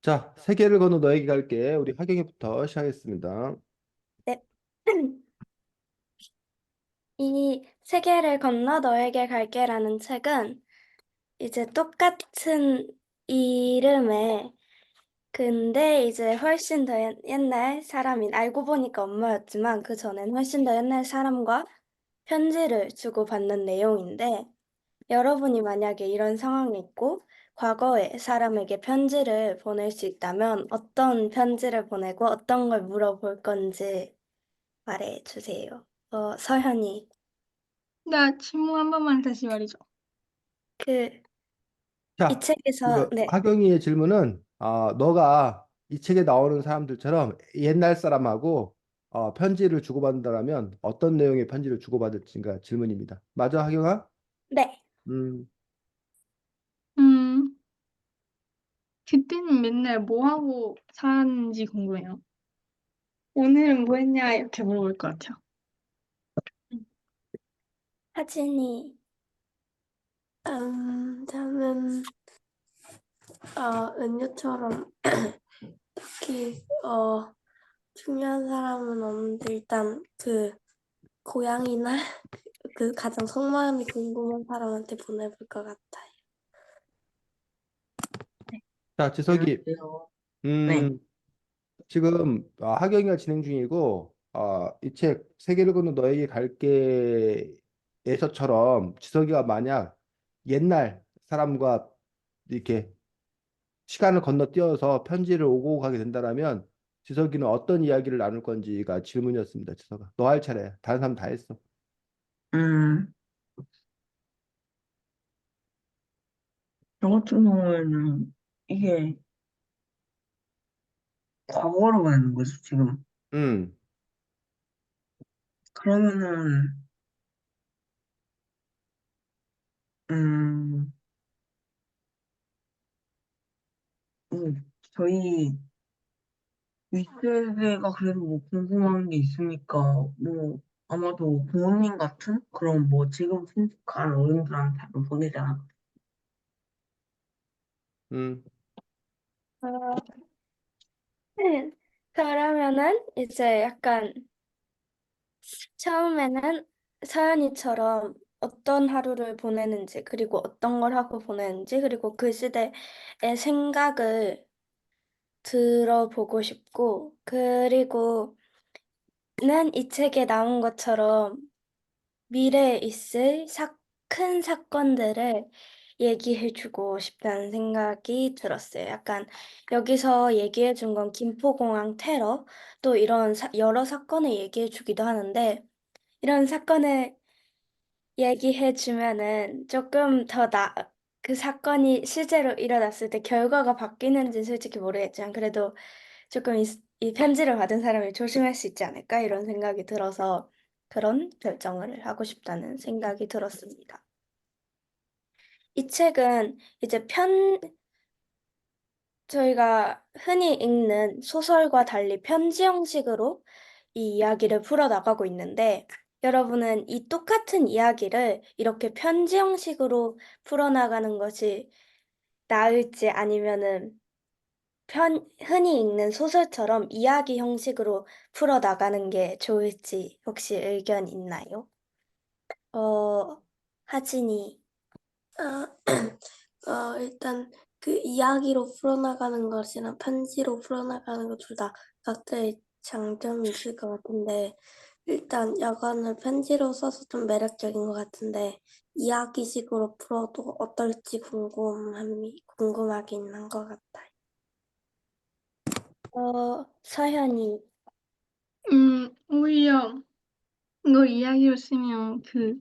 자, 세계를 건너 너에게 갈게. 우리 하경이부터 시작하겠습니다. 네. 이 세계를 건너 너에게 갈게라는 책은 이제 똑같은 이름에 근데 이제 훨씬 더 옛날 사람인 알고 보니까 엄마였지만 그 전엔 훨씬 더 옛날 사람과 편지를 주고받는 내용인데 여러분이 만약에 이런 상황이 있고 과거에 사람에게 편지를 보낼 수 있다면 어떤 편지를 보내고 어떤 걸 물어볼 건지 말해 주세요. 서현이. 나 질문 한 번만 다시 말해줘. 그, 이 자, 책에서, 네, 하경이의 질문은 너가 이 책에 나오는 사람들처럼 옛날 사람하고 편지를 주고받는다면 어떤 내용의 편지를 주고받을지가 질문입니다. 맞아, 하경아? 네. 음, 음, 그때는 맨날 뭐 하고 살았는지 궁금해요. 오늘은 뭐 했냐 이렇게 물어볼 것 같아요. 하진이, 저는, 은유처럼 딱히, 중요한 사람은 없는데, 일단 고양이나 그 가장 속마음이 궁금한 사람한테 보내볼 것 같아요. 자, 지석이, 안녕하세요. 네. 음, 지금 하경이가 진행 중이고 이 책 세계를 건너 너에게 갈게에서처럼 지석이가 만약 옛날 사람과 이렇게 시간을 건너뛰어서 편지를 오고 가게 된다면 지석이는 어떤 이야기를 나눌 건지가 질문이었습니다. 지석아, 너 할 차례야. 다른 사람 다 했어. 음, 저 같은 경우에는 이게 과거로 가는 거죠, 지금. 음, 그러면은, 음, 저희 윗세대가 그래도 뭐 궁금한 게 있으니까, 뭐, 아마도 부모님 같은 그런 뭐 지금 친숙한 어른들한테 한번 보내지 않을까. 음, 어, 그러면은 이제 약간 처음에는 서연이처럼 어떤 하루를 보내는지, 그리고 어떤 걸 하고 보내는지, 그리고 그 시대의 생각을 들어보고 싶고, 그리고는 이 책에 나온 것처럼 미래에 있을 큰 사건들을 얘기해주고 싶다는 생각이 들었어요. 약간 여기서 얘기해준 건 김포공항 테러, 또 이런 여러 사건을 얘기해주기도 하는데, 이런 사건을 얘기해주면은 조금 그 사건이 실제로 일어났을 때 결과가 바뀌는지 솔직히 모르겠지만, 그래도 조금 이 편지를 받은 사람이 조심할 수 있지 않을까? 이런 생각이 들어서 그런 결정을 하고 싶다는 생각이 들었습니다. 이 책은 이제 저희가 흔히 읽는 소설과 달리 편지 형식으로 이 이야기를 풀어나가고 있는데, 여러분은 이 똑같은 이야기를 이렇게 편지 형식으로 풀어나가는 것이 나을지 아니면은 흔히 읽는 소설처럼 이야기 형식으로 풀어나가는 게 좋을지 혹시 의견 있나요? 하진이. 일단 그 이야기로 풀어나가는 것이랑 편지로 풀어나가는 것 둘 다 각자의 장점이 있을 것 같은데, 일단 야간을 편지로 써서 좀 매력적인 것 같은데 이야기식으로 풀어도 어떨지 궁금하긴 한 것 같아요. 서현이. 오히려 이걸 이야기로 쓰면 그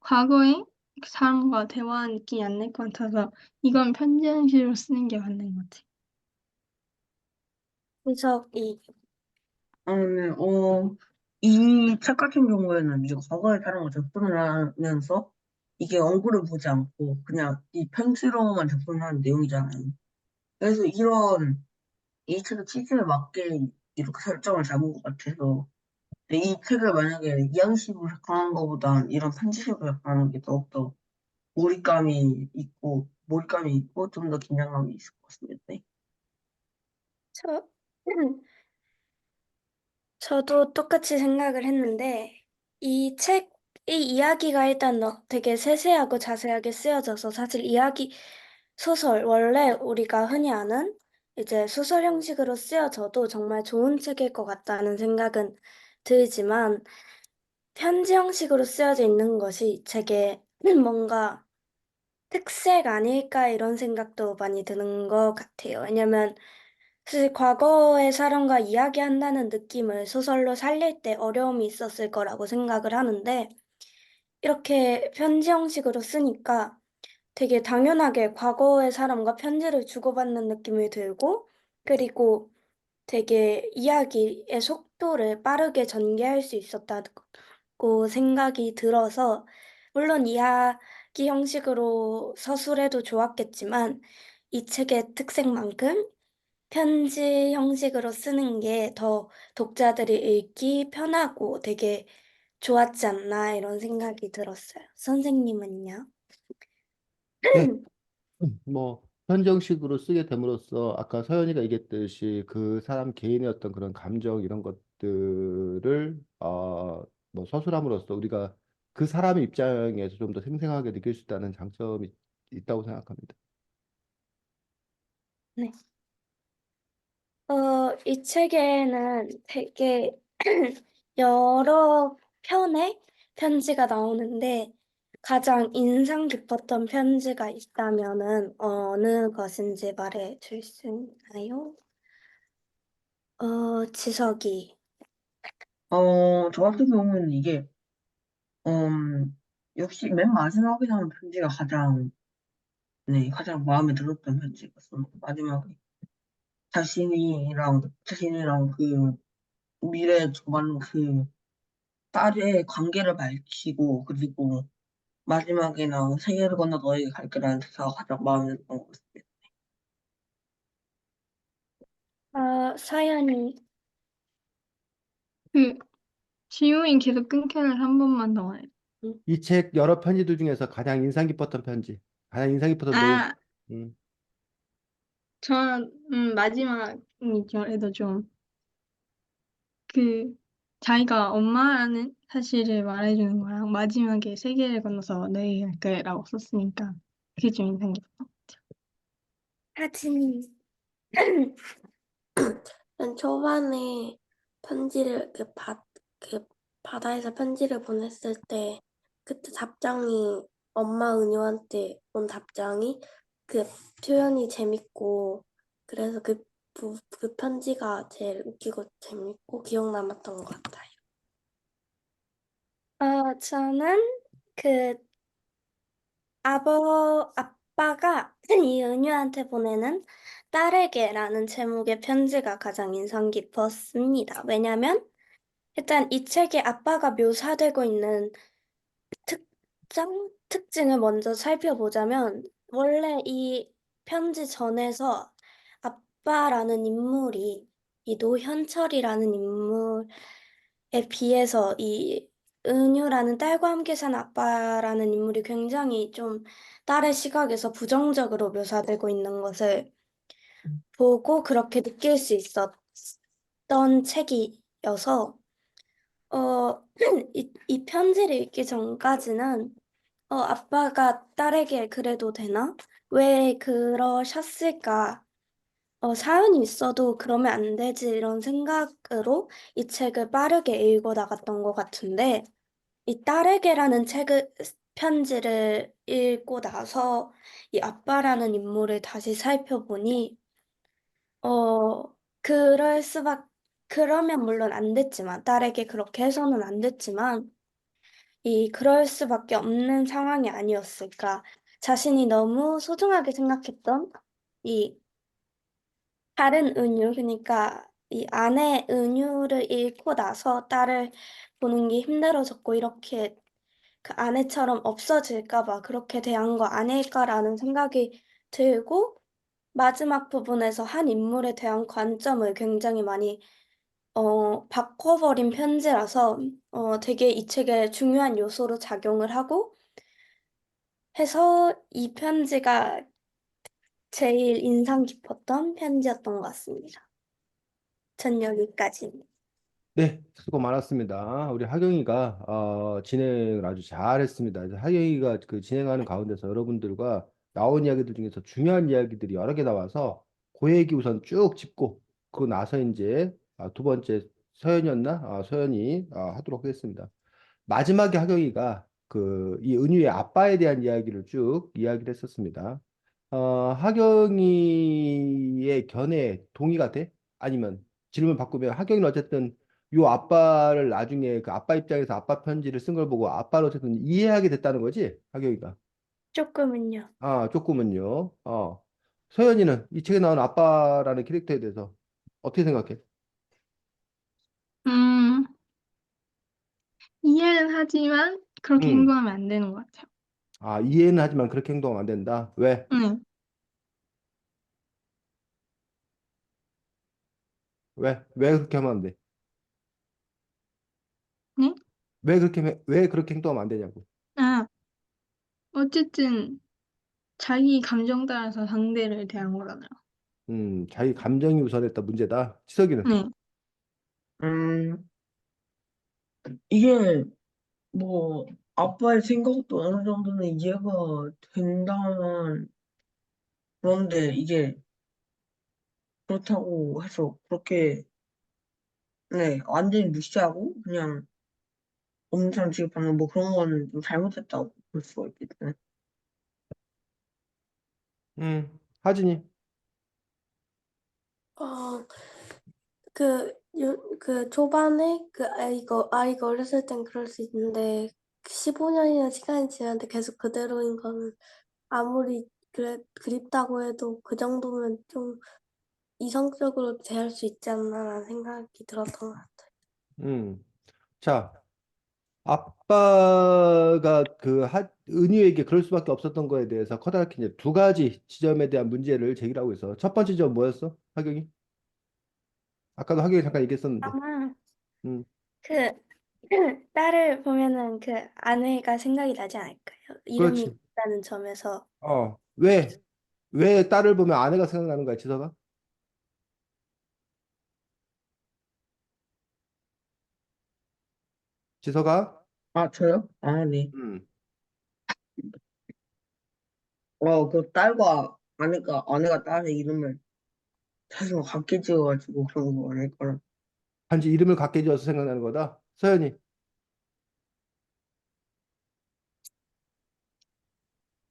과거의 그 사람과 대화한 느낌이 안 날 것 같아서 이건 편지 형식으로 쓰는 게 맞는 것 같아. 구석이. 네, 이 책 같은 경우에는 이제 과거의 사람과 접근을 하면서 이게 얼굴을 보지 않고 그냥 이 편지로만 접근을 하는 내용이잖아요. 그래서 이 책의 취지에 맞게 이렇게 설정을 잡은 것 같아서 근데 이 책을 만약에 이양식으로 접근하는 것보단 이런 편지식으로 접근하는 게 더욱더 몰입감이 있고 좀 더 긴장감이 있을 것 같습니다. 네. 저, 저도 똑같이 생각을 했는데, 이 이야기가 일단 되게 세세하고 자세하게 쓰여져서 사실 소설, 원래 우리가 흔히 아는 이제 소설 형식으로 쓰여져도 정말 좋은 책일 것 같다는 생각은 들지만, 편지 형식으로 쓰여져 있는 것이 이 책의 뭔가 특색 아닐까 이런 생각도 많이 드는 것 같아요. 왜냐면 사실 과거의 사람과 이야기한다는 느낌을 소설로 살릴 때 어려움이 있었을 거라고 생각을 하는데 이렇게 편지 형식으로 쓰니까 되게 당연하게 과거의 사람과 편지를 주고받는 느낌이 들고 그리고 되게 이야기의 속도를 빠르게 전개할 수 있었다고 생각이 들어서, 물론 이야기 형식으로 서술해도 좋았겠지만, 이 책의 특색만큼 편지 형식으로 쓰는 게 더 독자들이 읽기 편하고 되게 좋았지 않나 이런 생각이 들었어요. 선생님은요? 네, 뭐 현정식으로 쓰게 됨으로써 아까 서연이가 얘기했듯이 그 사람 개인의 어떤 그런 감정 이런 것들을 뭐 서술함으로써 우리가 그 사람의 입장에서 좀 더 생생하게 느낄 수 있다는 장점이 있다고 생각합니다. 네. 이 책에는 되게 여러 편의 편지가 나오는데 가장 인상 깊었던 편지가 있다면은 어느 것인지 말해 줄 수 있나요? 지석이. 저 같은 경우는 이게, 역시 맨 마지막에 나온 편지가 가장 마음에 들었던 편지였어. 마지막에 자신이랑 그 미래에 정말 그 딸의 관계를 밝히고, 그리고 마지막에 나온 세계를 건너 너에게 갈게라는 대사가 가장 마음에 들었던 것 같습니다. 사연이. 그 지우인 계속 끊겨를 한 번만 더 해요. 이 책 여러 편지들 중에서 가장 인상 깊었던 편지, 가장 인상 깊었던 내용. 아, 음, 저는 마지막이죠. 그래도 좀 그 자기가 엄마라는 사실을 말해주는 거랑 마지막에 세계를 건너서 너에게 갈 거라고 썼으니까 그게 좀 인상 깊어. 하진이. 맨 초반에 편지를 그 바다에서 편지를 보냈을 때 그때 답장이 엄마 은유한테 온 답장이 그 표현이 재밌고 그래서 그 편지가 제일 웃기고 재밌고 기억 남았던 것 같아요. 저는 그 아빠가 이 은유한테 보내는 딸에게라는 제목의 편지가 가장 인상 깊었습니다. 왜냐면 일단 이 책에 아빠가 묘사되고 있는 특징을 먼저 살펴보자면 원래 이 편지 전에서 아빠라는 인물이 이 노현철이라는 인물에 비해서 이 은유라는 딸과 함께 산 아빠라는 인물이 굉장히 좀 딸의 시각에서 부정적으로 묘사되고 있는 것을 보고 그렇게 느낄 수 있었던 책이어서 이 편지를 읽기 전까지는 아빠가 딸에게 그래도 되나? 왜 그러셨을까? 사연이 있어도 그러면 안 되지 이런 생각으로 이 책을 빠르게 읽어 나갔던 것 같은데 이 딸에게라는 편지를 읽고 나서 이 아빠라는 인물을 다시 살펴보니, 어, 그럴 수밖, 그러면 물론 안 됐지만, 딸에게 그렇게 해서는 안 됐지만, 그럴 수밖에 없는 상황이 아니었을까. 자신이 너무 소중하게 생각했던 이 다른 은유, 그러니까 이 아내 은유를 잃고 나서 딸을 보는 게 힘들어졌고, 이렇게 그 아내처럼 없어질까 봐 그렇게 대한 거 아닐까라는 생각이 들고 마지막 부분에서 한 인물에 대한 관점을 굉장히 많이 바꿔버린 편지라서 되게 이 책의 중요한 요소로 작용을 하고 해서 이 편지가 제일 인상 깊었던 편지였던 것 같습니다. 전 여기까지. 네, 수고 많았습니다. 우리 하경이가 진행을 아주 잘했습니다. 이제 하경이가 그 진행하는 가운데서 여러분들과 나온 이야기들 중에서 중요한 이야기들이 여러 개 나와서 그 얘기 우선 쭉 짚고 그러고 나서 이제 두 번째 서연이었나? 서연이 하도록 하겠습니다. 마지막에 하경이가 그 이 은유의 아빠에 대한 이야기를 쭉 이야기를 했었습니다. 하경이의 견해에 동의가 돼? 아니면 질문 바꾸면 하경이는 어쨌든 요 아빠를 나중에 그 아빠 입장에서 아빠 편지를 쓴 걸 보고 아빠를 어쨌든 이해하게 됐다는 거지? 하경이가. 조금은요. 조금은요. 소연이는 이 책에 나오는 아빠라는 캐릭터에 대해서 어떻게 생각해? 음, 이해는 하지만 그렇게 음. 행동하면 안 되는 것 같아요. 이해는 하지만 그렇게 행동하면 안 된다. 왜? 네, 왜? 왜 그렇게 하면 안 돼? 네? 왜 그렇게 행동하면 안 되냐고. 아, 어쨌든 자기 감정 따라서 상대를 대한 거잖아요. 자기 감정이 우선했다 문제다. 치석이는. 네, 음, 이게 뭐 아빠의 생각도 어느 정도는 이해가 된다만 그런데 이게 그렇다고 해서 그렇게 네 완전히 무시하고 그냥 없는 사람 취급하는 뭐 그런 거는 좀 잘못했다고 볼 수가 있기 때문에 하진이. 어, 그 초반에 아이가 어렸을 땐 그럴 수 있는데 15년이나 시간이 지났는데 계속 그대로인 거는 아무리 그립다고 해도 그 정도면 좀 이성적으로 대할 수 있지 않나라는 생각이 들었던 것 같아요. 음. 자, 아빠가 그 은유에게 그럴 수밖에 없었던 거에 대해서 커다랗게 이제 두 가지 지점에 대한 문제를 제기하고 있어. 첫 번째 지점 뭐였어? 하경이? 아까도 하경이 잠깐 얘기했었는데. 아마 음. 그 딸을 보면은 그 아내가 생각이 나지 않을까요? 이름이 그렇지. 같다는 점에서. 왜 딸을 보면 아내가 생각나는 거야, 지석아? 지석아? 아 저요? 아 네. 음. 그 딸과 아내가 딸의 이름을 자주 같게 지어가지고 그런 거 아닐 거라. 단지 이름을 갖게 지어서 생각나는 거다. 서연이.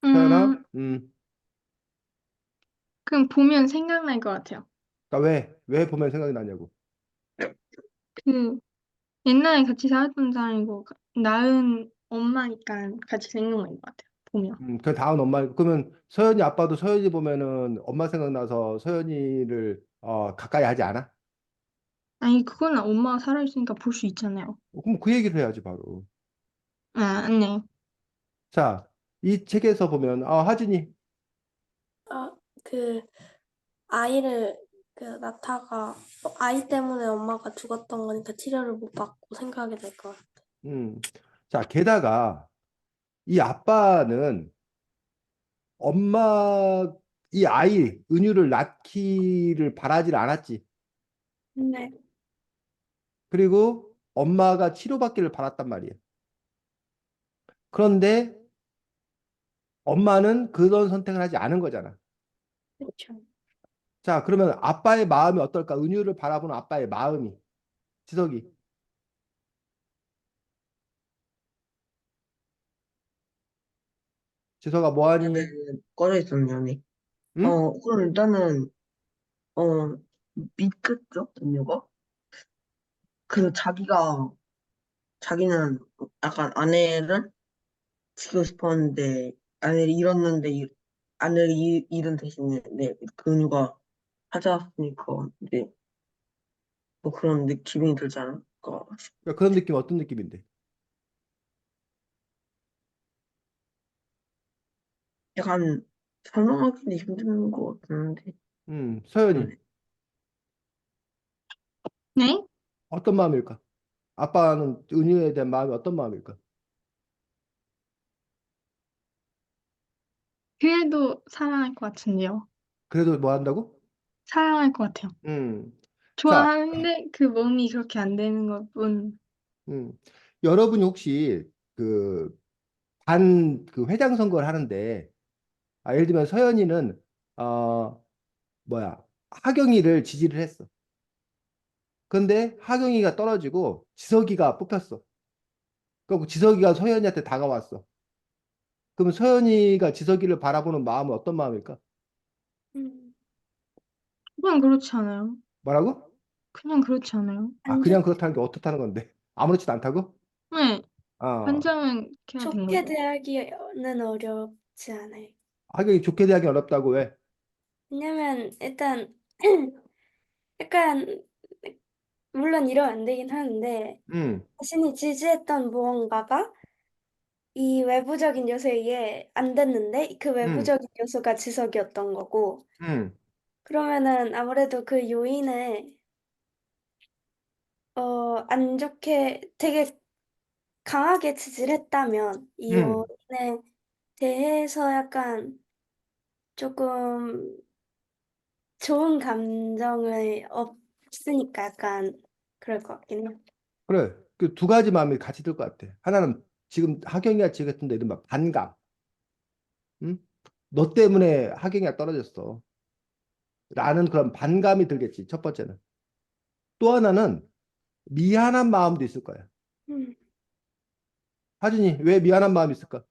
서연아? 음, 음. 그럼 보면 생각날 것 같아요. 그러니까 왜 보면 생각이 나냐고. 그 옛날에 같이 살았던 사람이고 낳은 엄마니까 같이 생각날 것 같아요. 보면. 그 다음 엄마, 그러면 서연이 아빠도 서연이 보면은 엄마 생각나서 서연이를 가까이 하지 않아? 아니, 그건 엄마가 살아있으니까 볼 수 있잖아요. 그럼 그 얘기를 해야지 바로. 네. 자, 이 책에서 보면 하진이. 아, 그 아이를 나타가 아이 때문에 엄마가 죽었던 거니까 치료를 못 받고 생각이 될 것 같아. 음. 자, 게다가 이 아빠는 엄마 이 아이 은유를 낳기를 바라질 않았지. 네. 그리고 엄마가 치료받기를 바랐단 말이에요. 그런데 엄마는 그런 선택을 하지 않은 거잖아. 그렇죠. 자, 그러면 아빠의 마음이 어떨까? 은유를 바라보는 아빠의 마음이. 지석이. 지석아 네네 뭐하니? 꺼져 있었네요. 네. 응? 그럼 일단은 어 믿겠죠, 동료가? 그 자기는 약간 아내를 지키고 싶었는데 아내를 잃었는데 아내를 잃은 대신에 네, 그 누가 찾아왔으니까 이제 뭐 그런 느낌이 들지 않을까 싶- 그러니까 그런 느낌 어떤 느낌인데? 약간 설명하기는 힘든 것 같은데 서연이 네. 네? 어떤 마음일까? 아빠는 은유에 대한 마음이 어떤 마음일까? 그래도 사랑할 것 같은데요. 그래도 뭐 한다고? 사랑할 것 같아요. 음. 자, 좋아하는데 그 몸이 그렇게 안 되는 것뿐. 음, 여러분이 혹시 그 그 회장 선거를 하는데, 예를 들면 서연이는 뭐야, 하경이를 지지를 했어. 근데 하경이가 떨어지고 지석이가 뽑혔어. 그리고 지석이가 서연이한테 다가왔어. 그럼 서연이가 지석이를 바라보는 마음은 어떤 마음일까? 음, 그냥 그렇지 않아요? 뭐라고? 그냥 그렇지 않아요? 안 그냥 좋게, 그렇다는 게 어떻다는 건데? 아무렇지도 않다고? 네. 아, 판정은 그냥 된 좋게 거죠. 대하기는 어렵지 않아요. 하경이 좋게 대하기 어렵다고 왜? 왜냐면 일단 약간 물론 이러면 안 되긴 하는데 음, 자신이 지지했던 무언가가 이 외부적인 요소에 의해 안 됐는데 그 음, 외부적인 요소가 지석이었던 거고 그러면은 아무래도 그 요인을 안 좋게 되게 강하게 지지를 했다면 이 음. 요인에 대해서 약간 조금 좋은 감정을 없으니까 약간 그럴 것 같긴 해요. 그래. 그 두 가지 마음이 같이 들 것 같아. 하나는 지금 하경이가 지겠던데 이른바 반감. 응? 너 때문에 하경이가 떨어졌어. 라는 그런 반감이 들겠지. 첫 번째는. 또 하나는 미안한 마음도 있을 거야. 음, 하진이 왜 미안한 마음이 있을까?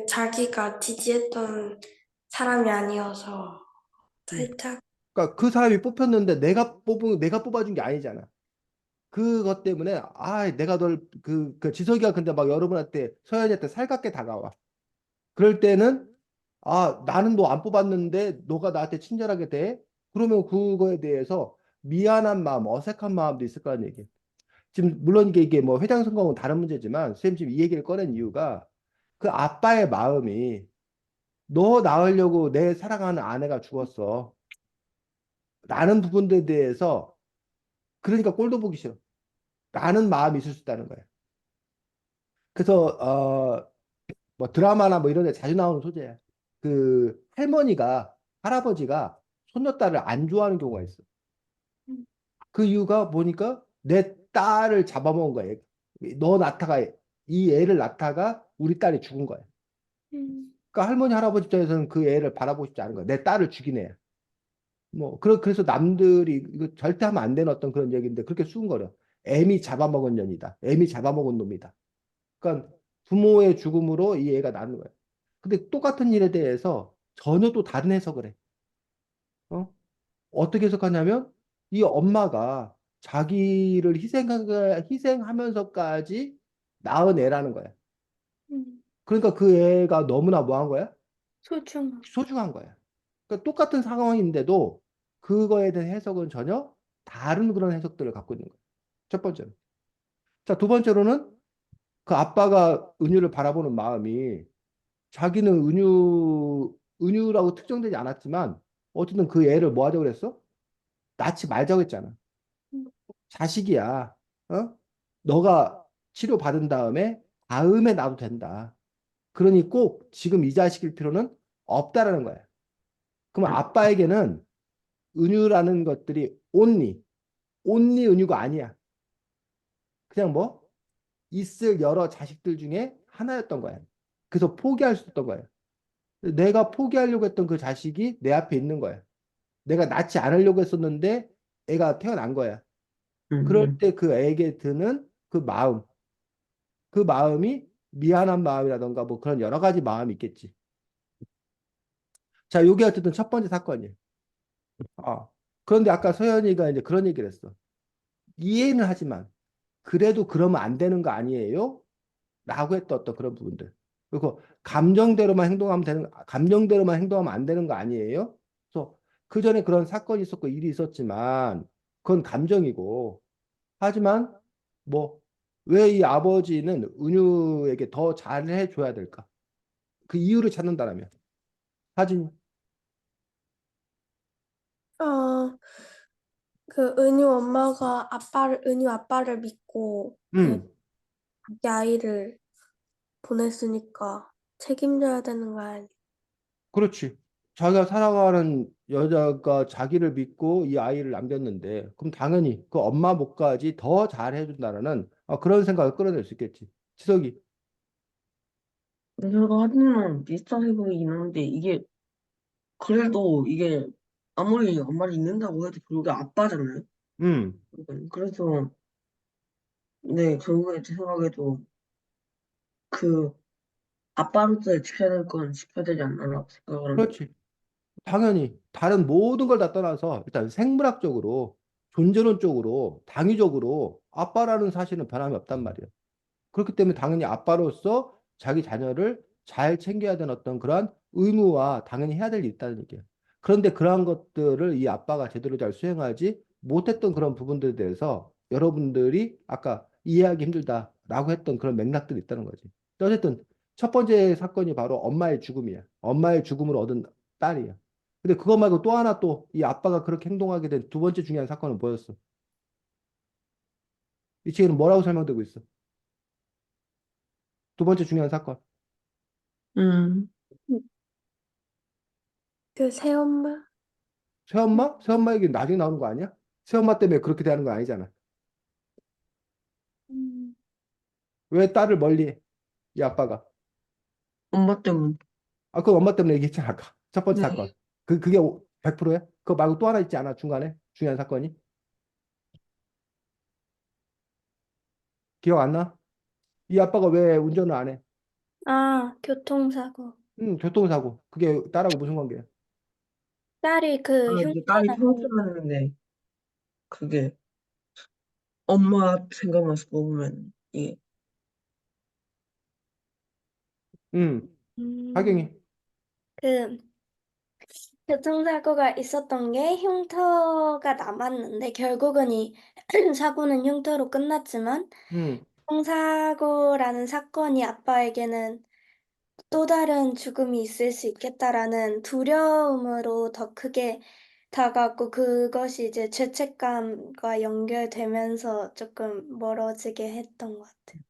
자기가 지지했던 사람이 아니어서 응. 살짝, 그러니까 그 사람이 뽑혔는데 내가 뽑아준 게 아니잖아. 그것 때문에 내가 널 그 지석이가 근데 막 여러분한테 서현이한테 살갑게 다가와. 그럴 때는 나는 너 안 뽑았는데 너가 나한테 친절하게 돼? 그러면 그거에 대해서 미안한 마음, 어색한 마음도 있을 거라는 얘기. 지금 물론 이게 뭐 회장 선거는 다른 문제지만 선생님 지금 이 얘기를 꺼낸 이유가 그 아빠의 마음이 너 낳으려고 내 사랑하는 아내가 죽었어. 라는 부분들에 대해서 그러니까 꼴도 보기 싫어. 라는 마음이 있을 수 있다는 거예요. 그래서 뭐 드라마나 뭐 이런 데 자주 나오는 소재야. 그 할아버지가 손녀딸을 안 좋아하는 경우가 있어. 음, 그 이유가 보니까 내 딸을 잡아먹은 거야. 너 낳다가 이 애를 낳다가 우리 딸이 죽은 거야. 그러니까 할머니 할아버지 입장에서는 그 애를 바라보고 싶지 않은 거야. 내 딸을 죽인 애야. 뭐 그래서 남들이 이거 절대 하면 안 되는 어떤 그런 얘기인데 그렇게 수군거려. 애미 잡아먹은 년이다. 애미 잡아먹은 놈이다. 그러니까 부모의 죽음으로 이 애가 낳는 거야. 근데 똑같은 일에 대해서 전혀 또 다른 해석을 해. 어? 어떻게 해석하냐면 이 엄마가 자기를 희생하면서까지 낳은 애라는 거야. 음, 그러니까 그 애가 너무나 뭐 한 거야? 소중함. 소중한 거야. 그러니까 똑같은 상황인데도 그거에 대한 해석은 전혀 다른 그런 해석들을 갖고 있는 거야. 첫 번째로. 자, 두 번째로는 그 아빠가 은유를 바라보는 마음이 자기는 은유라고 특정되지 않았지만 어쨌든 그 애를 뭐 하자고 그랬어? 낳지 말자고 했잖아. 음, 자식이야. 어? 너가 치료 받은 다음에 나도 된다. 그러니 꼭 지금 이 자식일 필요는 없다라는 거야. 그럼 아빠에게는 은유라는 것들이 온리 은유가 아니야. 그냥 뭐 있을 여러 자식들 중에 하나였던 거야. 그래서 포기할 수 있었던 거야. 내가 포기하려고 했던 그 자식이 내 앞에 있는 거야. 내가 낳지 않으려고 했었는데 애가 태어난 거야. 그럴 음, 때 그 애에게 드는 그 마음이 미안한 마음이라던가 뭐 그런 여러 가지 마음이 있겠지. 자, 요게 어쨌든 첫 번째 사건이에요. 아, 그런데 아까 서연이가 이제 그런 얘기를 했어. 이해는 하지만 그래도 그러면 안 되는 거 아니에요? 라고 했던 어떤 그런 부분들. 그리고 감정대로만 행동하면 안 되는 거 아니에요? 그래서 그 전에 그런 사건이 있었고 일이 있었지만 그건 감정이고 하지만 뭐 왜 이 아버지는 은유에게 더 잘해 줘야 될까? 그 이유를 찾는다라면 하진 어, 은유 아빠를 믿고 음 자기 아이를 보냈으니까 책임져야 되는 거 아니야? 그렇지. 자기가 사랑하는 여자가 자기를 믿고 이 아이를 남겼는데, 그럼 당연히 그 엄마 목까지 더 잘해준다라는 그런 생각을 끌어낼 수 있겠지. 지석이. 제가 하지만 비슷하게 보이긴 한데, 이게, 그래도 이게, 아무리 엄마를 잊는다고 해도 결국에 아빠잖아요. 음, 그래서, 네, 결국에 제 생각에도 그, 아빠로서 지켜야 될 건 지켜야 되지 않나라고 생각을 합니다. 그렇지. 당연히 다른 모든 걸 다 떠나서 일단 생물학적으로, 존재론적으로, 당위적으로 아빠라는 사실은 변함이 없단 말이야. 그렇기 때문에 당연히 아빠로서 자기 자녀를 잘 챙겨야 되는 어떤 그러한 의무와 당연히 해야 될 일이 있다는 얘기야. 그런데 그러한 것들을 이 아빠가 제대로 잘 수행하지 못했던 그런 부분들에 대해서 여러분들이 아까 이해하기 힘들다라고 했던 그런 맥락들이 있다는 거지. 어쨌든 첫 번째 사건이 바로 엄마의 죽음이야. 엄마의 죽음을 얻은 딸이야. 근데 그거 말고 또 하나 또 이 아빠가 그렇게 행동하게 된 두 번째 중요한 사건은 뭐였어? 이 책에는 뭐라고 설명되고 있어? 두 번째 중요한 사건. 음, 그 새엄마? 새엄마? 새엄마 얘기 나중에 나오는 거 아니야? 새엄마 때문에 그렇게 되는 거 아니잖아. 음, 왜 딸을 멀리 해? 이 아빠가. 엄마 때문에. 그 엄마 때문에 얘기했잖아, 아까. 첫 번째 네. 사건. 그게 100%야? 그거 말고 또 하나 있지 않아? 중간에? 중요한 사건이? 기억 안 나? 이 아빠가 왜 운전을 안 해? 아, 교통사고. 교통사고. 그게 딸하고 무슨 관계야? 딸이 그 이제 딸이 흉터라는, 형편하는데, 그게 엄마 생각나서 먹으면, 이게, 응, 음, 하경이. 그 교통사고가 있었던 게 흉터가 남았는데 결국은 이 사고는 흉터로 끝났지만 응. 교통사고라는 사건이 아빠에게는 또 다른 죽음이 있을 수 있겠다라는 두려움으로 더 크게 다가왔고 그것이 이제 죄책감과 연결되면서 조금 멀어지게 했던 것 같아요.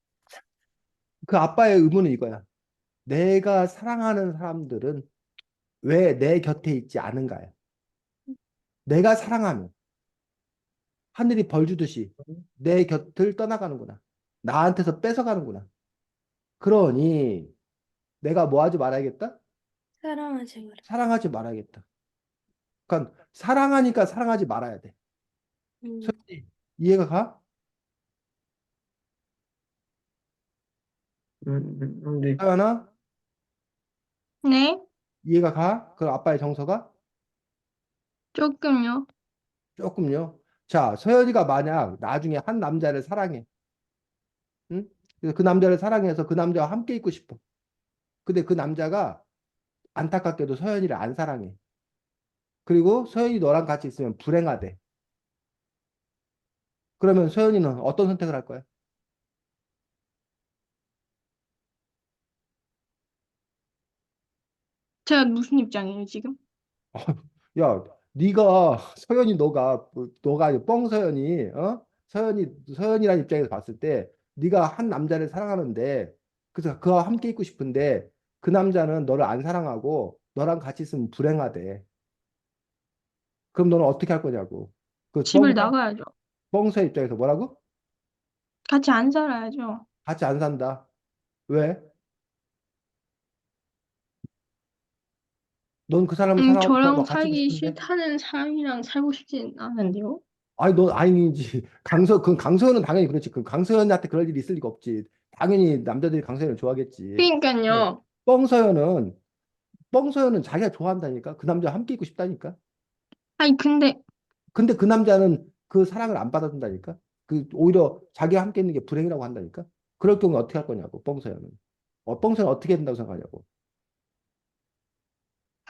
그 아빠의 의문은 이거야. 내가 사랑하는 사람들은 왜 내 곁에 있지 않은가요? 내가 사랑하면 하늘이 벌 주듯이 내 곁을 떠나가는구나. 나한테서 뺏어가는구나. 그러니 내가 뭐 하지 말아야겠다? 사랑하지 말아. 사랑하지 말아야겠다. 그러니까 사랑하니까 사랑하지 말아야 돼. 음, 솔직히 이해가 가? 근데, 서연아? 네? 이해가 가? 그 아빠의 정서가? 조금요. 조금요. 자, 서연이가 만약 나중에 한 남자를 사랑해. 응? 그래서 그 남자를 사랑해서 그 남자와 함께 있고 싶어. 근데 그 남자가 안타깝게도 서연이를 안 사랑해. 그리고 서연이 너랑 같이 있으면 불행하대. 그러면 서연이는 어떤 선택을 할 거야? 제가 무슨 입장이에요, 지금? 야, 네가 서연이 너가 아니고 뻥서연이 서연이라는 입장에서 봤을 때 네가 한 남자를 사랑하는데 그래서 그와 함께 있고 싶은데 그 남자는 너를 안 사랑하고 너랑 같이 있으면 불행하대. 그럼 너는 어떻게 할 거냐고. 그 집을 나가야죠. 뻥서 입장에서 뭐라고? 같이 안 살아야죠. 같이 안 산다. 왜? 넌 그 사람을 사랑하고 그 사람과 저랑 같이 있고 살기 싶은데? 싫다는 사람이랑 살고 싶진 않은데요. 아니 너 아니지. 그 강서연은 당연히 그렇지. 그 강서연한테 그럴 일이 있을 리가 없지. 당연히 남자들이 강서연을 좋아하겠지. 네. 그러니까요. 뻥서연은 뻥서연은 자기가 좋아한다니까. 그 남자와 함께 있고 싶다니까. 아니, 근데, 근데 그 남자는 그 사랑을 안 받아준다니까. 그 오히려 자기와 함께 있는 게 불행이라고 한다니까. 그럴 경우에 어떻게 할 거냐고. 뻥서연은. 뻥서연 어떻게 된다고 생각하냐고.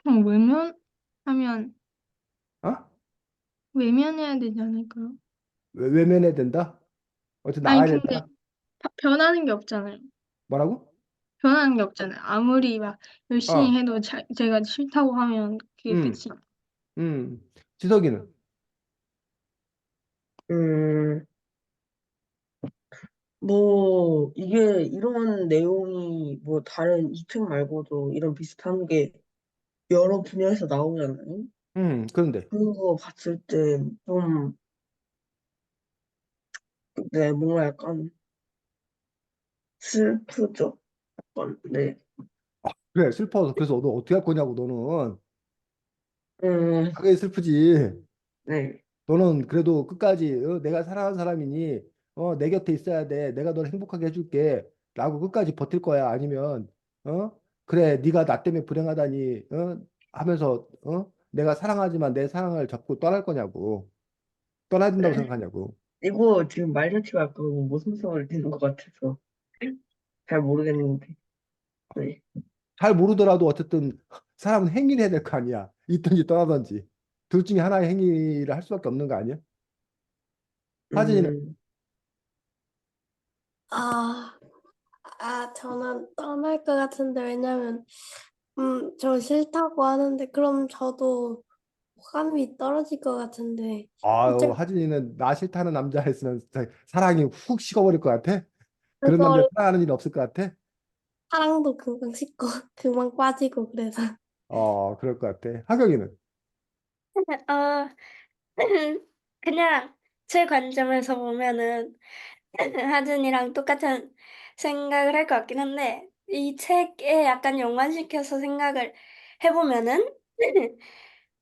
그럼 외면하면, 어? 외면해야 되지 않을까요? 외면해야 된다? 어쨌든 아니, 나가야 근데, 된다? 변하는 게 없잖아요. 뭐라고? 변하는 게 없잖아요. 아무리 막 열심히 어. 해도 제가 싫다고 하면 그게 음. 끝이야. 음. 지석이는. 음, 뭐, 이게, 이런 내용이, 뭐, 다른 이 책 말고도 이런 비슷한 게 여러 분야에서 나오잖아요. 그런데 그런 거 봤을 때 좀, 네, 뭔가 약간 슬프죠. 약간, 네. 그래 슬퍼서 그래서 너 어떻게 할 거냐고 너는 음, 당연히 슬프지. 네. 너는 그래도 끝까지 내가 사랑하는 사람이니 내 곁에 있어야 돼. 내가 널 행복하게 해줄게. 라고 끝까지 버틸 거야. 아니면 그래 네가 나 때문에 불행하다니 하면서 내가 사랑하지만 내 사랑을 접고 떠날 거냐고. 떠나야 된다고 생각하냐고. 이거 지금 말 자체가 약간 모성성을 띠는 것 같아서 잘 모르겠는데. 네. 잘 모르더라도 어쨌든 사람은 행위를 해야 될 거 아니야. 있든지 떠나든지. 둘 중에 하나의 행위를 할 수밖에 없는 거 아니야? 하진이는 음, 아, 저는 떠날 것 같은데, 왜냐면, 저 싫다고 하는데, 그럼 저도 호감이 떨어질 것 같은데, 아유 어차피 하진이는 나 싫다는 남자 했으면 진짜 사랑이 훅 식어버릴 것 같아. 그런 남자 그걸 사랑하는 일 없을 것 같아. 사랑도 금방 식고, 금방 빠지고, 그래서. 그럴 것 같아. 하경이는 어, 그냥 제 관점에서 보면은 하진이랑 똑같은 생각을 할 것 같긴 한데, 이 책에 약간 연관시켜서 생각을 해보면은,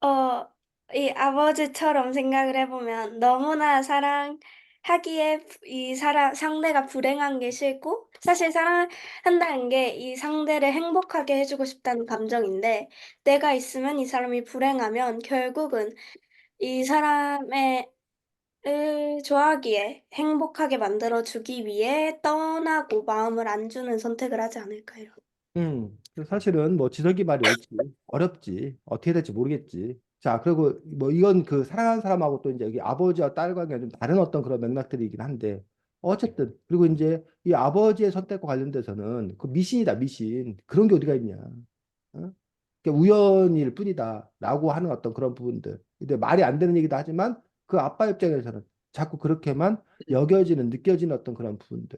어, 이 아버지처럼 생각을 해보면 너무나 사랑하기에 이 상대가 불행한 게 싫고, 사실 사랑한다는 게 이 상대를 행복하게 해주고 싶다는 감정인데, 내가 있으면 이 사람이 불행하면 결국은 이 사람의 을 좋아하기에 행복하게 만들어주기 위해 떠나고 마음을 안 주는 선택을 하지 않을까요? 사실은 뭐 지석이 말이 옳지. 어렵지. 어떻게 될지 모르겠지. 자, 그리고 뭐 이건 그 사랑하는 사람하고 또 이제 여기 아버지와 딸 관계가 좀 다른 어떤 그런 맥락들이긴 한데 어쨌든 그리고 이제 이 아버지의 선택과 관련돼서는 그 미신이다, 미신. 그런 게 어디가 있냐. 어? 그게 우연일 뿐이다라고 하는 어떤 그런 부분들. 근데 말이 안 되는 얘기도 하지만 그 아빠 입장에서는 자꾸 그렇게만 여겨지는 느껴지는 어떤 그런 부분들.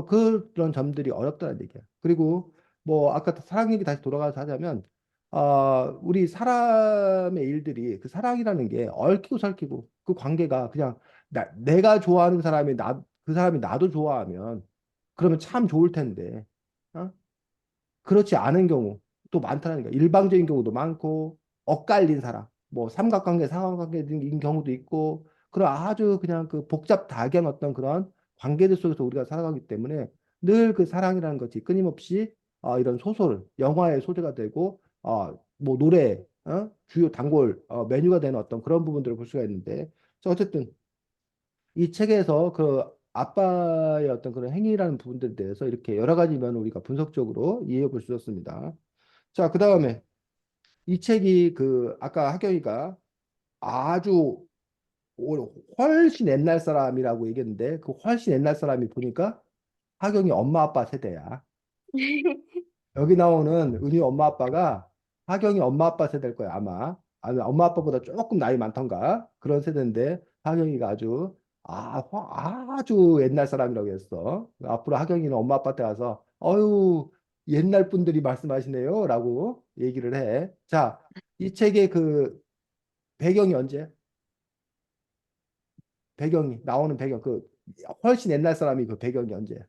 그런 점들이 어렵다는 얘기야. 그리고 뭐 아까 사랑 얘기 다시 돌아가서 하자면 우리 사람의 일들이 그 사랑이라는 게 얽히고 설키고 그 관계가 그냥 내가 좋아하는 사람이 그 사람이 나도 좋아하면 그러면 참 좋을 텐데. 어? 그렇지 않은 경우 또 많다는 거야. 일방적인 경우도 많고 엇갈린 사람, 뭐 삼각관계, 상관관계인 경우도 있고 그런 아주 그냥 그 복잡다개한 어떤 그런 관계들 속에서 우리가 살아가기 때문에 늘 그 사랑이라는 것이 끊임없이 이런 소설, 영화의 소재가 되고 뭐 노래, 주요 단골 메뉴가 되는 어떤 그런 부분들을 볼 수가 있는데 자, 어쨌든 이 책에서 그 아빠의 어떤 그런 행위라는 부분들에 대해서 이렇게 여러 가지 면을 우리가 분석적으로 이해해 볼 수 있었습니다. 자, 그 다음에 이 책이 그 아까 하경이가 아주 훨씬 옛날 사람이라고 얘기했는데 그 훨씬 옛날 사람이 보니까 하경이 엄마 아빠 세대야. 여기 나오는 은희 엄마 아빠가 하경이 엄마 아빠 세대일 거야 아마. 아니 엄마 아빠보다 조금 나이 많던가 그런 세대인데 하경이가 아주 옛날 사람이라고 했어. 앞으로 하경이는 엄마 아빠 때 가서 어유 옛날 분들이 말씀하시네요라고 얘기를 해. 자, 이 책의 그 배경이 언제? 배경이 나오는 배경 그 훨씬 옛날 사람이 그 배경이 언제?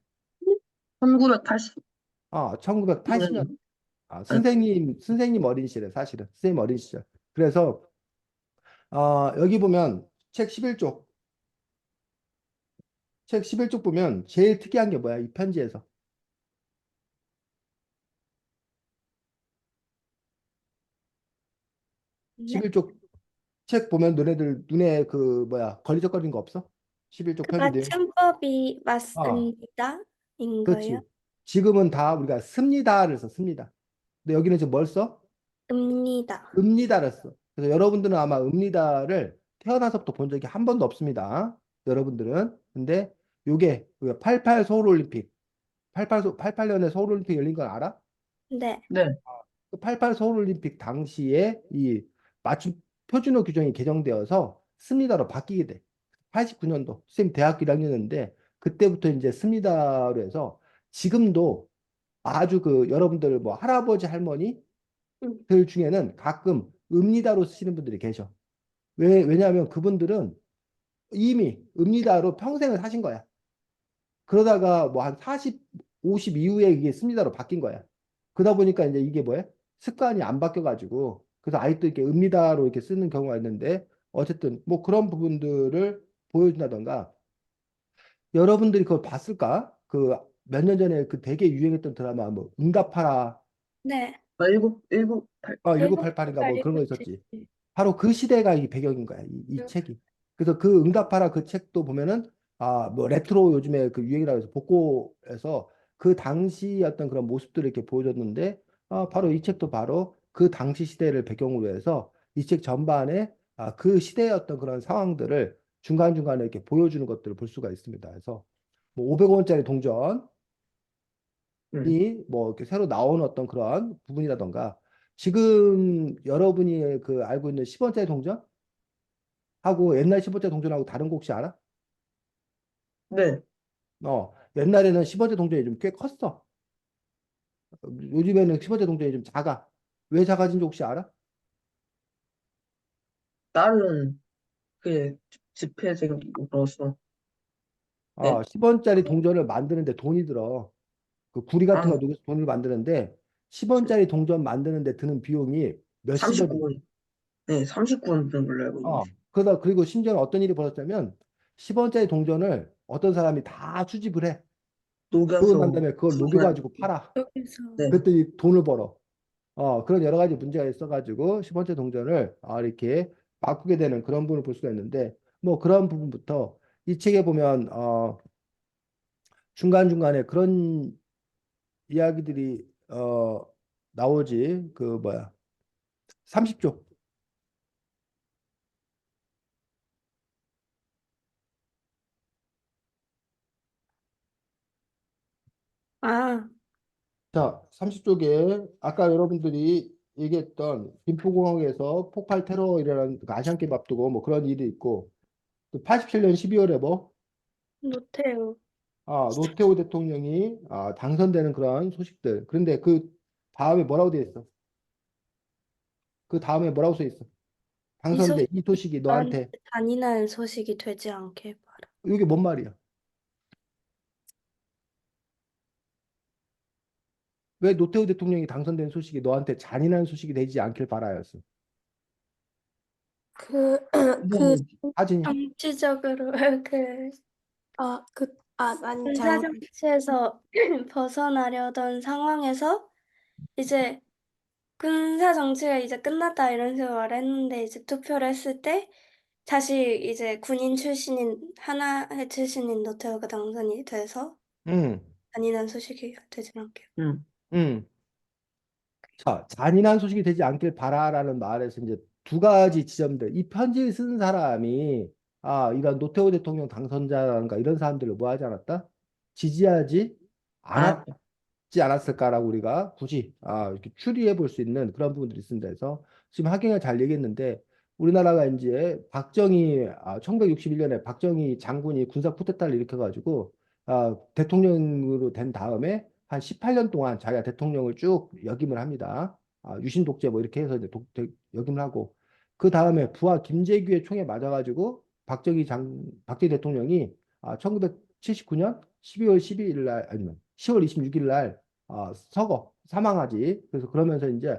1980년대. 1980년. 선생님 어린 시절 사실은 선생님 어린 시절. 그래서 여기 보면 책 11쪽 책 11쪽 보면 제일 특이한 게 뭐야? 이 편지에서 네. 11쪽 책 보면 너네들 눈에 그 뭐야 걸리적거리는 거 없어? 11쪽 편지 내용. 맞춤법이 아, 맞습니다. 인 거예요? 그렇지. 지금은 다 우리가 습니다를 써 습니다. 근데 여기는 지금 뭘 써? 읍니다. 읍니다를 써. 그래서 여러분들은 아마 읍니다를 태어나서부터 본 적이 한 번도 없습니다. 여러분들은. 근데 요게 88 서울올림픽 88년에 서울올림픽 열린 건 알아? 네. 네. 그 88 서울올림픽 당시에 이 맞춤 표준어 규정이 개정되어서 습니다로 바뀌게 돼. 89년도 쌤 대학교 1학년인데 그때부터 이제 습니다로 해서 지금도 아주 그 여러분들 뭐 할아버지 할머니 중에는 가끔 읍니다로 쓰시는 분들이 계셔. 왜냐하면 그분들은 이미 읍니다로 평생을 사신 거야. 그러다가 뭐 한 40, 50 이후에 이게 씁니다로 바뀐 거야. 그러다 보니까 이제 이게 뭐야? 습관이 안 바뀌어가지고 그래서 아직도 이렇게 읍니다로 이렇게 쓰는 경우가 있는데 어쨌든 뭐 그런 부분들을 보여준다던가 여러분들이 그걸 봤을까? 그 몇 년 전에 그 되게 유행했던 드라마 뭐 응답하라 네. 1988. 1988인가 뭐 그런 거 1987. 있었지. 바로 그 시대가 이 배경인 거야. 이 책이. 그래서 그 응답하라 그 책도 보면은 뭐 레트로 요즘에 그 유행이라고 해서 복고해서 그 당시 어떤 그런 모습들을 이렇게 보여줬는데 바로 이 책도 바로 그 당시 시대를 배경으로 해서 이 책 전반에 그 시대의 어떤 그런 상황들을 중간중간에 이렇게 보여주는 것들을 볼 수가 있습니다. 그래서 뭐 500원짜리 동전이 응. 뭐 이렇게 새로 나온 어떤 그런 부분이라던가 지금 여러분이 그 알고 있는 10원짜리 동전 하고 옛날 10원짜리 동전하고 다른 거 혹시 알아? 네. 옛날에는 10원짜리 동전이 좀 꽤 컸어. 요즘에는 10원짜리 동전이 좀 작아. 왜 작아진지 혹시 알아? 다른 그 지폐색으로서. 네? 10원짜리 동전을 만드는데 돈이 들어. 그 구리 같은 거 아, 녹여서 돈을 만드는데 10원짜리 동전 만드는데 드는 비용이 몇십 원이야. 39원. 네, 39원 드는 걸로 알고 있는데. 그러다 그리고 심지어는 어떤 일이 벌어졌냐면 10원짜리 동전을 어떤 사람이 다 수집을 해. 그러고 난 녹여서 다음에 그걸 구매한. 녹여가지고 팔아. 여기서 네. 그랬더니 돈을 벌어. 그런 여러 가지 문제가 있어가지고 10원짜리 동전을 이렇게 바꾸게 되는 그런 부분을 볼 수가 있는데 뭐 그런 부분부터 이 책에 보면 중간중간에 그런 이야기들이 나오지. 그 뭐야 30조. 아, 자, 30쪽에 아까 여러분들이 얘기했던 김포공항에서 폭발 테러 일어난 그 아시안게임 앞두고 뭐 그런 일이 있고 또 87년 12월에 뭐 노태우. 노태우 대통령이 당선되는 그런 소식들. 그런데 그 다음에 뭐라고 돼 있어? 그 다음에 뭐라고 써 있어? 이 당선돼. 소식 이 소식이 나한테 너한테 잔인한 소식이 되지 않게 바라. 이게 뭔 말이야? 왜 노태우 대통령이 당선된 소식이 너한테 잔인한 소식이 되지 않길 바라였어? 그, 그, 이거는 사진이. 정치적으로 그 아니, 군사 정치에서 벗어나려던 상황에서 이제 군사 정치가 이제 끝났다 이런 식으로 말했는데 이제 투표를 했을 때 다시 이제 군인 출신인 하나의 출신인 노태우가 당선이 돼서 응, 잔인한 소식이 되지 않게. 응. 응. 자, 잔인한 소식이 되지 않길 바라라는 말에서 이제 두 가지 지점들. 이 편지를 쓴 사람이 이런 노태우 대통령 당선자라든가 이런 사람들을 뭐 하지 않았다? 지지하지 아, 않았지 않았을까라고 우리가 굳이 이렇게 추리해 볼 수 있는 그런 부분들이 있습니다. 그래서 지금 하경이가 잘 얘기했는데 우리나라가 이제 박정희 1961년에 박정희 장군이 군사 쿠데타를 일으켜가지고 대통령으로 된 다음에 한 18년 동안 자기가 대통령을 쭉 역임을 합니다. 유신 독재 뭐 이렇게 해서 이제 역임을 하고 그 다음에 부하 김재규의 총에 맞아가지고 박정희 대통령이 1979년 12월 12일 날 아니면 10월 26일 날 사망하지. 그래서 그러면서 이제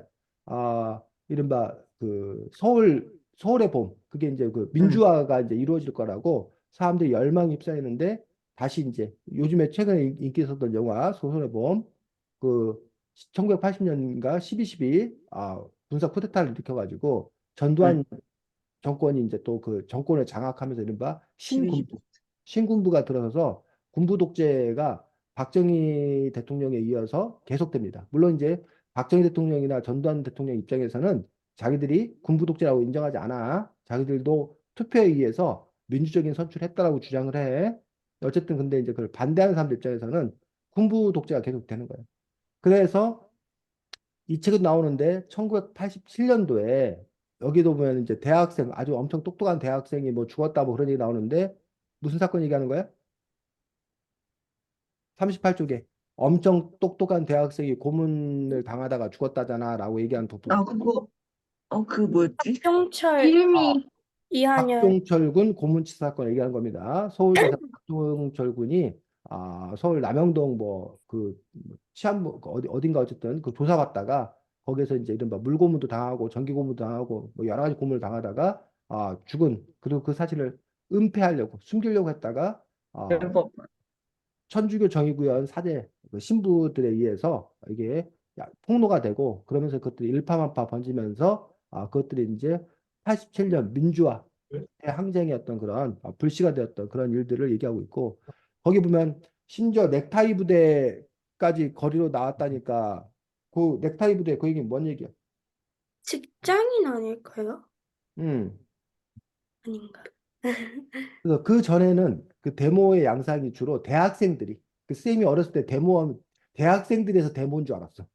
이른바 그 서울의 봄 그게 이제 그 응. 민주화가 이제 이루어질 거라고 사람들이 열망이 휩싸이는데 다시 이제 요즘에 최근에 인기 있었던 영화 소설의 봄 그 1980년인가 12.12 군사 쿠데타를 일으켜가지고 응. 전두환 정권이 이제 또 그 정권을 장악하면서 이른바 12. 신군부가 들어서서 군부 독재가 박정희 대통령에 이어서 계속됩니다. 물론 이제 박정희 대통령이나 전두환 대통령 입장에서는 자기들이 군부 독재라고 인정하지 않아. 자기들도 투표에 의해서 민주적인 선출을 했다라고 주장을 해. 어쨌든 근데 이제 그걸 반대하는 사람들 입장에서는 군부 독재가 계속되는 거예요. 그래서 이 책은 나오는데 1987년도에 여기도 보면 이제 대학생 아주 엄청 똑똑한 대학생이 뭐 죽었다 뭐 그런 얘기 나오는데 무슨 사건 얘기하는 거야? 38쪽에 엄청 똑똑한 대학생이 고문을 당하다가 죽었다잖아라고 얘기한 아, 부분. 그거, 그 뭐였지? 박종철 이름이 이한열. 박종철 군 고문치 사건 얘기한 겁니다. 서울대사 박종철 군이 서울 남영동 뭐 그 치안부 그 어딘가 어쨌든 그 조사받다가 거기서 이제 이른바 물고문도 당하고 전기고문도 당하고 뭐 여러 가지 고문을 당하다가 죽은, 그리고 그 사실을 은폐하려고 숨기려고 했다가 아, 대법. 천주교 정의구현 사제 그 신부들에 의해서 이게 폭로가 되고, 그러면서 그것들이 일파만파 번지면서 그것들이 이제 87년 민주화 항쟁의 어떤 그런 불씨가 되었던 그런 일들을 얘기하고 있고, 거기 보면 심지어 넥타이 부대까지 거리로 나왔다니까. 그 넥타이 부대 그 얘기 뭔 얘기야? 직장인 아닐까요? 음. 아닌가? 그래서 그 전에는 그 데모의 양상이 주로 대학생들이, 그 쌤이 어렸을 때 데모하면 대학생들에서 데모인 줄 알았어.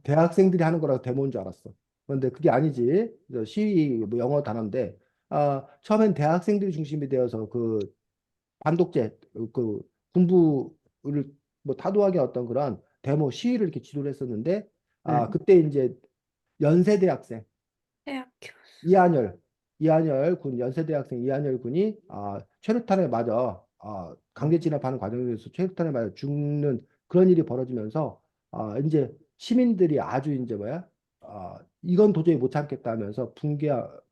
대학생들이 하는 거라고 데모인 줄 알았어. 그런데 그게 아니지. 그래서 시위 뭐 영어 단어인데 처음엔 대학생들이 중심이 되어서 그 반독재 그 군부를 뭐 타도하게 어떤 그런 데모 시위를 이렇게 지도를 했었는데 응. 그때 이제 연세대 학생 대학 교수. 이한열, 이한열 군, 연세대 학생 이한열 군이 최루탄에 맞아 강제 진압하는 과정에서 최루탄에 맞아 죽는 그런 일이 벌어지면서 이제 시민들이 아주 이제 뭐야 이건 도저히 못 참겠다면서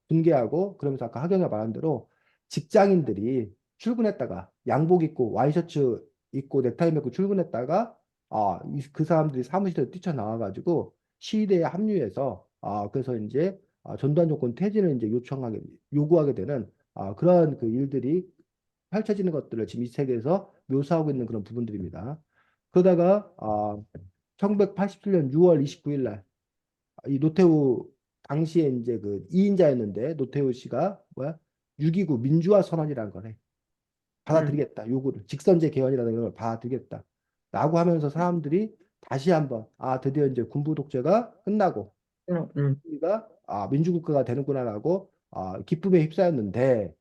분개하고, 그러면서 아까 하경이가 말한 대로 직장인들이 출근했다가 양복 입고 와이셔츠 입고 넥타이 메고 출근했다가 그 사람들이 사무실에 뛰쳐나와가지고 시위대에 합류해서 그래서 이제 전두환 정권 퇴진을 이제 요구하게 되는 그러한 그 일들이 펼쳐지는 것들을 지금 이 책에서 묘사하고 있는 그런 부분들입니다. 그러다가 1987년 6월 29일 날 이 노태우 당시에 이제 그 2인자였는데 노태우 씨가 뭐야 6.29 민주화 선언이라는 거네. 응. 받아들이겠다. 요구를 직선제 개헌이라는 걸 받아들이겠다. 라고 하면서 사람들이 다시 한번 드디어 이제 군부 독재가 끝나고 응. 응. 우리가 민주국가가 되는구나라고 기쁨에 휩싸였는데,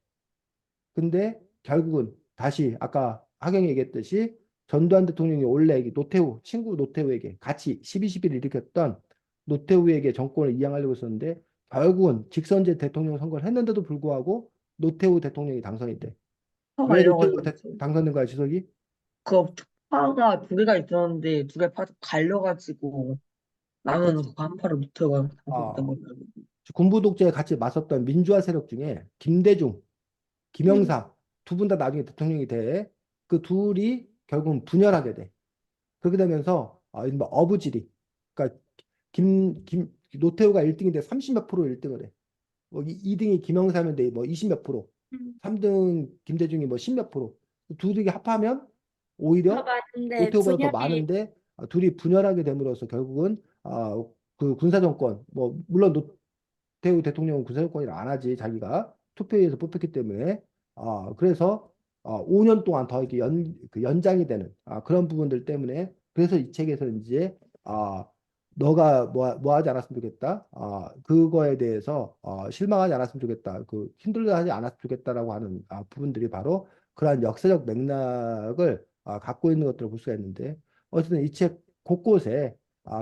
근데 결국은 다시 아까 하경이 얘기했듯이 전두환 대통령이 원래 이 노태우 친구 노태우에게 같이 12.12를 일으켰던 노태우에게 정권을 이양하려고 했었는데 결국은 직선제 대통령 선거를 했는데도 불구하고 노태우 대통령이 당선이 돼. 파 왜 노태우가 갈려가지고. 당선된 거야, 지석이? 그 파가 두 개가 있었는데 두 개 파 갈려가지고 나는 그렇지. 그거 한 파를 못해가 당선된 아, 거야. 군부 독재에 같이 맞섰던 민주화 세력 중에 김대중, 김영삼 두 분 다 나중에 대통령이 돼. 그 둘이 결국은 분열하게 돼. 그렇게 되면서 이른바 어부지리. 그러니까 노태우가 1등인데 30몇 프로 1등을 해. 뭐 2등이 김영삼인데 뭐 20 몇 프로. 음. 3등 김대중이 뭐 10 몇 프로. 두 등이 합하면 더 오히려 많은데 노태우보다 더 분열이. 많은데 둘이 분열하게 됨으로써 결국은 그 군사정권 뭐 물론 노태우 대통령은 군사정권을 안 하지, 자기가 투표에서 뽑혔기 때문에 그래서 5년 동안 더 이렇게 그 연장이 되는 그런 부분들 때문에, 그래서 이 책에서 이제 너가 뭐 하지 않았으면 좋겠다, 그거에 대해서 실망하지 않았으면 좋겠다, 그 힘들다 하지 않았으면 좋겠다라고 하는 부분들이 바로 그러한 역사적 맥락을 갖고 있는 것들을 볼 수가 있는데, 어쨌든 이 책 곳곳에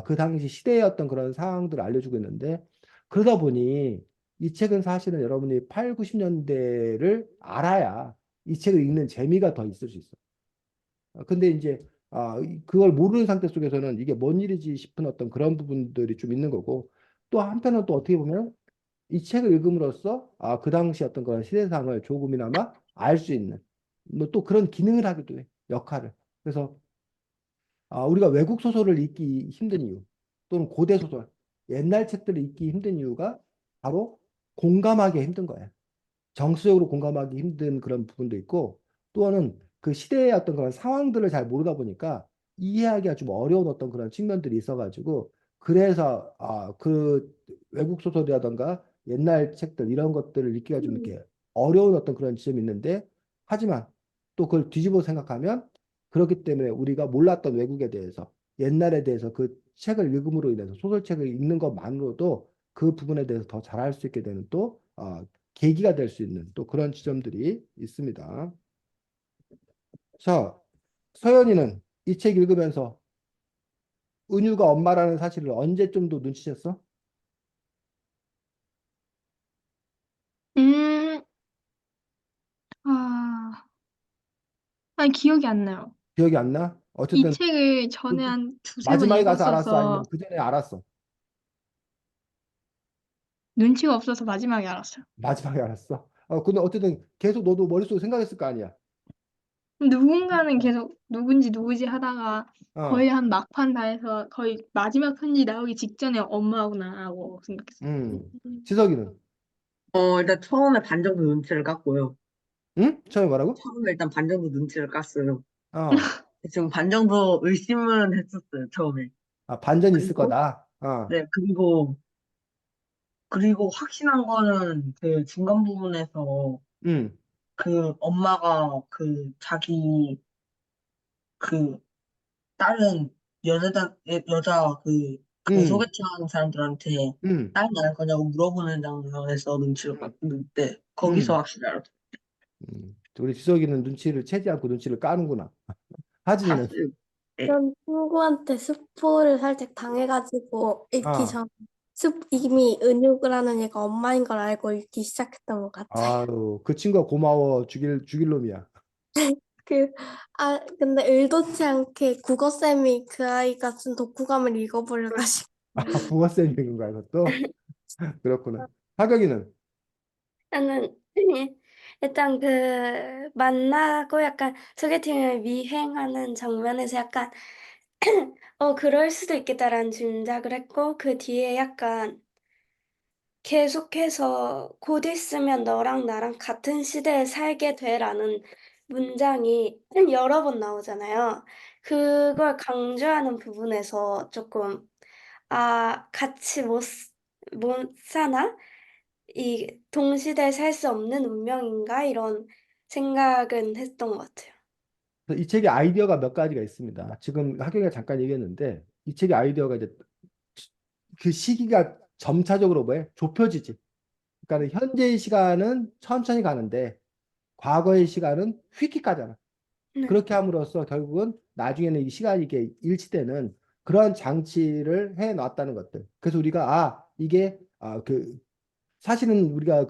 그 당시 시대의 어떤 그런 상황들을 알려주고 있는데, 그러다 보니 이 책은 사실은 여러분이 8, 90년대를 알아야 이 책을 읽는 재미가 더 있을 수 있어. 근데 이제 그걸 모르는 상태 속에서는 이게 뭔 일이지 싶은 어떤 그런 부분들이 좀 있는 거고, 또 한편은 또 어떻게 보면 이 책을 읽음으로써 그 당시 어떤 그런 시대상을 조금이나마 알 수 있는 뭐또 그런 기능을 하기도 해, 역할을. 그래서 우리가 외국 소설을 읽기 힘든 이유, 또는 고대 소설, 옛날 책들을 읽기 힘든 이유가 바로 공감하기 힘든 거야. 정서적으로 공감하기 힘든 그런 부분도 있고, 또 하나는 그 시대의 어떤 그런 상황들을 잘 모르다 보니까 이해하기가 좀 어려운 어떤 그런 측면들이 있어가지고, 그래서 그 외국 소설이라던가 옛날 책들 이런 것들을 읽기가 좀 이렇게 어려운 어떤 그런 지점이 있는데, 하지만 또 그걸 뒤집어 생각하면 그렇기 때문에 우리가 몰랐던 외국에 대해서, 옛날에 대해서 그 책을 읽음으로 인해서, 소설책을 읽는 것만으로도 그 부분에 대해서 더 잘할 수 있게 되는 또 계기가 될 수 있는 또 그런 지점들이 있습니다. 자, 서연이는 이 책 읽으면서 은유가 엄마라는 사실을 언제쯤도 눈치챘어? 음, 아, 아니, 기억이 안 나요. 기억이 안 나? 이 어쨌든 책을 전에 한 두세 번 마지막에 가서 알았어? 아니면 읽었어서 그 전에 알았어? 눈치가 없어서 마지막에 알았어요. 마지막에 알았어? 근데 어쨌든 계속 너도 머릿속에 생각했을 거 아니야? 누군가는 계속 누군지 누구지 하다가 어, 거의 한 막판 다 해서 거의 마지막 편지 나오기 직전에 엄마구나 하고 생각했어요. 지석이는? 일단 처음에 반 정도 눈치를 깠고요. 응? 처음에 뭐라고? 처음에 일단 반 정도 눈치를 깠어요. 어, 지금 반 정도 의심은 했었어요, 처음에. 반전이 있을 그리고, 거다. 네, 그리고 확신한 거는 그 중간 부분에서 응, 그 엄마가 그 자기 그 다른 여자 그 응, 소개팅하는 사람들한테 응, 딸 낳을 거냐고 물어보는 장면에서 눈치를 봤는데 거기서 응. 확실히 알았어요. 우리 지석이는 눈치를 채지 않고 눈치를 까는구나. 하진이는? 봤어요. 네. 전 친구한테 스포를 살짝 당해가지고 읽기 아, 전 이미 은유라는 얘가 엄마인 걸 알고 읽기 시작했던 것 같아요. 아유, 그 친구가 고마워. 죽일 놈이야. 근데 의도치 않게 국어쌤이 그 아이가 쓴 독후감을 읽어버려가지고. 국어쌤이 그런가, 이것도? 그렇구나. 하경이는? 나는 일단 그 만나고 약간 소개팅을 미행하는 장면에서 약간 그럴 수도 있겠다라는 짐작을 했고 그 뒤에 약간 계속해서 곧 있으면 너랑 나랑 같은 시대에 살게 돼라는 문장이 여러 번 나오잖아요. 그걸 강조하는 부분에서 조금 같이 못 사나? 이 동시대에 살 수 없는 운명인가? 이런 생각은 했던 것 같아요. 그래서 이 책의 아이디어가 몇 가지가 있습니다. 지금 하경이가 잠깐 얘기했는데, 이 책의 아이디어가 이제 그 시기가 점차적으로 뭐해? 좁혀지지. 그러니까 현재의 시간은 천천히 가는데, 과거의 시간은 휙휙 가잖아. 네. 그렇게 함으로써 결국은 나중에는 이 시간이 이게 일치되는 그런 장치를 해 놨다는 것들. 그래서 우리가 이게 사실은 우리가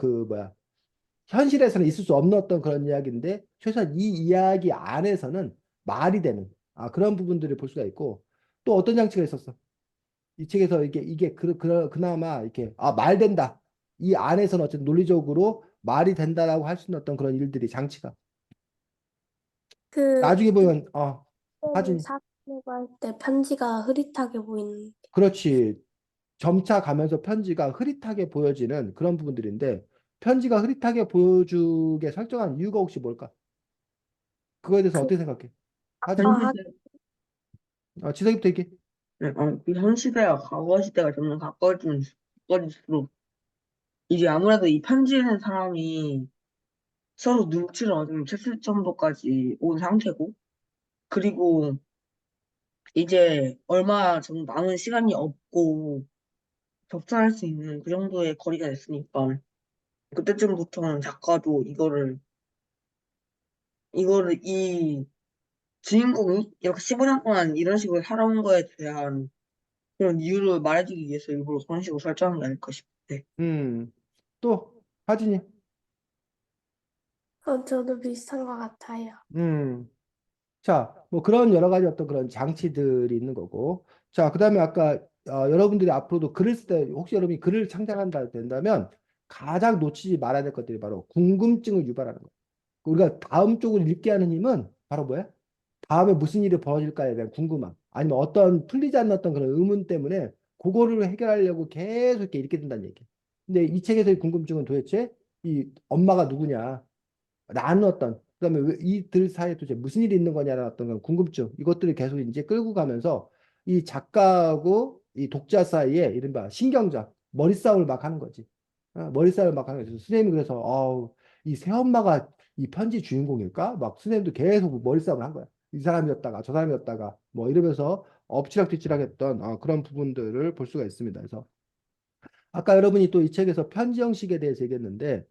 현실에서는 있을 수 없는 어떤 그런 이야기인데 최소한 이 이야기 안에서는 말이 되는 그런 부분들을 볼 수가 있고 또 어떤 장치가 있었어? 이 책에서 이게 그나마 이렇게 말 된다. 이 안에서는 어쨌든 논리적으로 말이 된다라고 할 수 있는 어떤 그런 일들이 장치가 그 나중에 보면 하진 사귀려고 할 때 편지가 흐릿하게 보이는. 그렇지. 점차 가면서 편지가 흐릿하게 보여지는 그런 부분들인데 편지가 흐릿하게 보여주게 설정한 이유가 혹시 뭘까? 그거에 대해서 그, 어떻게 생각해? 하진? 아, 현시대, 지석이부터 얘기해. 현 시대와 과거 시대가 점점 가까워질수록 이제 아무래도 이 편지하는 사람이 서로 눈치를 어느 정도 챘을 정도까지 온 상태고 그리고 이제 얼마 정도 남은 시간이 없고 접근할 수 있는 그 정도의 거리가 됐으니까 그때쯤부터는 작가도 이 주인공이 이렇게 15년 동안 이런 식으로 살아온 거에 대한 그런 이유를 말해주기 위해서 일부러 그런 식으로 설정한 게 아닐까 싶대. 음, 또 하진이. 저도 비슷한 것 같아요. 음, 자, 뭐 그런 여러 가지 어떤 그런 장치들이 있는 거고. 자, 그다음에 아까 여러분들이 앞으로도 글을 쓸 때 혹시 여러분이 글을 창작한다 된다면 가장 놓치지 말아야 될 것들이 바로 궁금증을 유발하는 거. 우리가 다음 쪽을 읽게 하는 힘은 바로 뭐야? 다음에 무슨 일이 벌어질까에 대한 궁금함. 아니면 어떤 풀리지 않는 어떤 그런 의문 때문에 그거를 해결하려고 계속 이렇게 읽게 된다는 얘기. 근데 이 책에서의 궁금증은 도대체 이 엄마가 누구냐? 라는 그다음에 이들 사이에 도대체 무슨 일이 있는 거냐라는 어떤 그런 궁금증. 이것들을 계속 이제 끌고 가면서 이 작가하고 이 독자 사이에 이른바 신경전, 머리싸움을 막 하는 거지. 머리싸움을 막 하는 거지. 선생님이 그래서 이 새엄마가 이 편지 주인공일까? 막 선생님도 계속 머리싸움을 한 거야. 이 사람이었다가 저 사람이었다가 뭐 이러면서 엎치락뒤치락 했던 그런 부분들을 볼 수가 있습니다. 그래서 아까 여러분이 또 이 책에서 편지 형식에 대해서 얘기했는데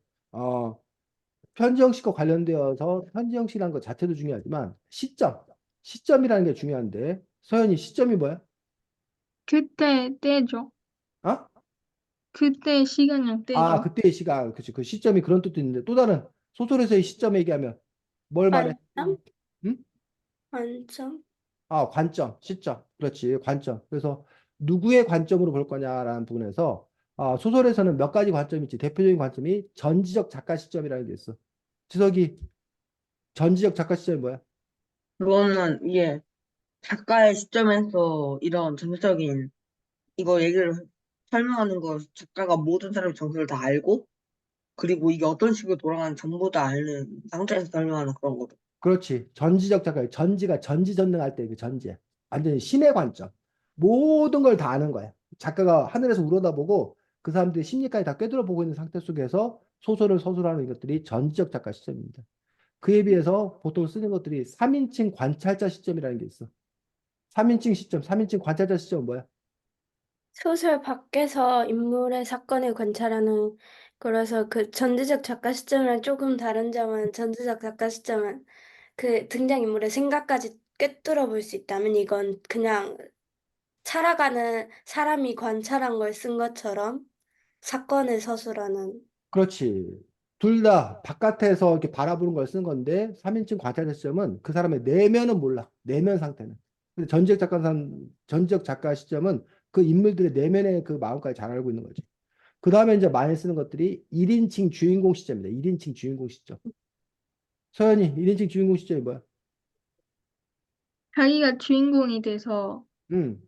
편지 형식과 관련되어서 편지 형식이라는 것 자체도 중요하지만 시점. 시점이라는 게 중요한데 서연이 시점이 뭐야? 그때 때죠. 어? 그때 시간이랑 아, 때죠. 그때의 시간. 그치. 그 시점이 그런 뜻도 있는데 또 다른 소설에서의 시점 얘기하면 뭘 말해? 관점? 응? 관점? 아, 관점, 시점. 그렇지. 관점. 그래서 누구의 관점으로 볼 거냐라는 부분에서 소설에서는 몇 가지 관점이 있지. 대표적인 관점이 전지적 작가 시점이라는 게 있어. 지석이 전지적 작가 시점이 뭐야? 그거는 이게 작가의 시점에서 이런 전체적인 이거 얘기를 설명하는 거 작가가 모든 사람의 정서를 다 알고 그리고 이게 어떤 식으로 돌아가는지 전부 다 아는 상태에서 설명하는 그런 거죠. 그렇지. 전지적 작가. 전지가 전지전능할 때 그 전지. 완전히 신의 관점. 모든 걸 다 아는 거야. 작가가 하늘에서 우러다보고 그 사람들의 심리까지 다 꿰뚫어 보고 있는 상태 속에서 소설을 서술하는 것들이 전지적 작가 시점입니다. 그에 비해서 보통 쓰는 것들이 3인칭 관찰자 시점이라는 게 있어. 3인칭 시점, 3인칭 관찰자 시점은 뭐야? 소설 밖에서 인물의 사건을 관찰하는, 그래서 그 전지적 작가 시점이랑 조금 다른 점은, 전지적 작가 시점은 그 등장인물의 생각까지 꿰뚫어 볼 수 있다면, 이건 그냥 살아가는 사람이 관찰한 걸 쓴 것처럼 사건을 서술하는. 그렇지. 둘 다 바깥에서 이렇게 바라보는 걸 쓴 건데 3인칭 관찰자 시점은 그 사람의 내면은 몰라. 내면 상태는. 근데 전지적 작가 시점은 그 인물들의 내면의 그 마음까지 잘 알고 있는 거지. 그 다음에 이제 많이 쓰는 것들이 1인칭 주인공 시점입니다. 1인칭 주인공 시점. 서연이 1인칭 주인공 시점이 뭐야? 자기가 주인공이 돼서 음,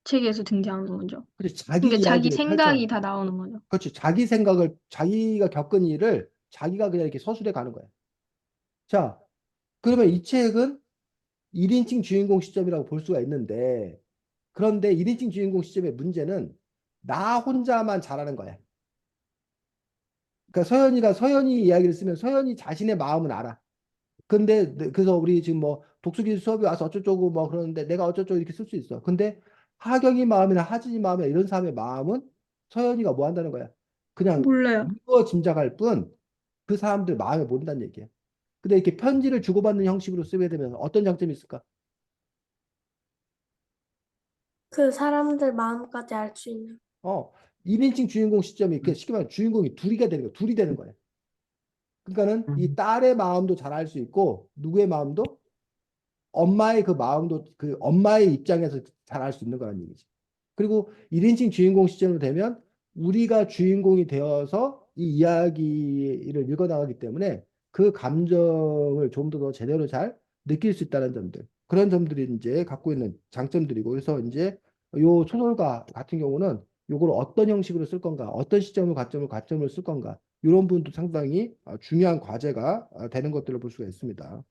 책에서 등장하는 거죠. 그렇지. 자기 그러니까 자기 이야기를 생각이 펼쳐. 다 나오는 거죠. 그렇지. 자기 생각을, 자기가 겪은 일을 자기가 그냥 이렇게 서술해 가는 거야. 자, 그러면 이 책은 1인칭 주인공 시점이라고 볼 수가 있는데, 그런데 1인칭 주인공 시점의 문제는 나 혼자만 잘하는 거야. 그러니까 서연이 이야기를 쓰면 서연이 자신의 마음은 알아. 근데 그래서 우리 지금 뭐 독수기 수업이 와서 어쩌고저쩌고 뭐 그러는데 내가 어쩌고저쩌고 이렇게 쓸 수 있어. 근데 하경이 마음이나 하진이 마음이나 이런 사람의 마음은 서연이가 뭐 한다는 거야. 그냥 몰라요. 읽어 짐작할 뿐 그 사람들 마음을 모른다는 얘기야. 근데 이렇게 편지를 주고받는 형식으로 쓰게 되면 어떤 장점이 있을까? 그 사람들 마음까지 알 수 있는. 어, 1인칭 주인공 시점이 이렇게 쉽게 말하면 주인공이 둘이가 되는 거야. 둘이 되는 거야. 그러니까는 이 음. 딸의 마음도 잘 알 수 있고 누구의 마음도 엄마의 그 마음도 그 엄마의 입장에서 잘 알 수 있는 거라는 얘기지. 그리고 1인칭 주인공 시점으로 되면 우리가 주인공이 되어서 이 이야기를 읽어나가기 때문에 그 감정을 좀 더 제대로 잘 느낄 수 있다는 점들. 그런 점들이 이제 갖고 있는 장점들이고 그래서 이제 요 소설가 같은 경우는 요걸 어떤 형식으로 쓸 건가, 어떤 시점을 가점을 쓸 건가 이런 부분도 상당히 중요한 과제가 되는 것들을 볼 수가 있습니다.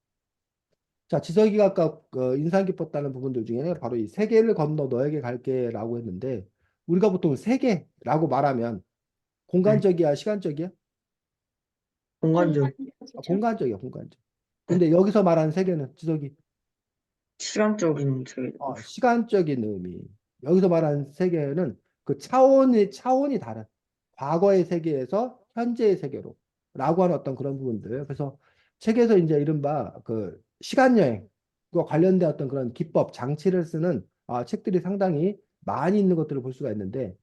자, 지석이가 아까 인상 깊었다는 부분들 중에 바로 이 세계를 건너 너에게 갈게라고 했는데 우리가 보통 세계라고 말하면 네. 공간적이야, 시간적이야? 공간적, 공간적이야, 공간적. 네. 근데 여기서 말하는 세계는 지석이 시간적인 제 시간적인 의미. 여기서 말하는 세계는 그 차원이 다른 과거의 세계에서 현재의 세계로라고 하는 어떤 그런 부분들. 그래서 책에서 이제 이른바 그 시간 여행과 관련된 어떤 그런 기법, 장치를 쓰는 책들이 상당히 많이 있는 것들을 볼 수가 있는데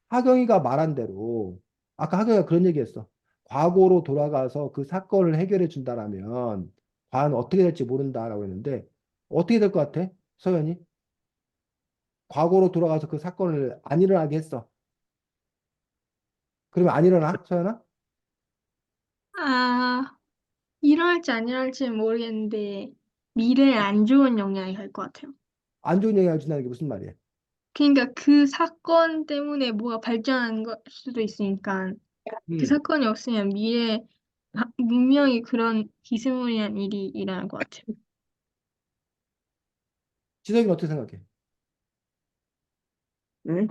하경이가 말한 대로 아까 하경이가 그런 얘기했어. 과거로 돌아가서 그 사건을 해결해 준다라면 과연 어떻게 될지 모른다라고 했는데 어떻게 될 것 같아? 서연이? 과거로 돌아가서 그 사건을 안 일어나게 했어. 그러면 안 일어나? 서연아? 아, 일어날지 안 일어날지는 모르겠는데 미래에 안 좋은 영향이 갈 것 같아요. 안 좋은 영향을 준다는 게 무슨 말이야? 그러니까 그 사건 때문에 뭐가 발전하는 걸 수도 있으니까 그 음. 사건이 없으면 미래에 분명히 그런 비스무리한 일이 일어날 것 같아요. 지석이는 어떻게 생각해? 응?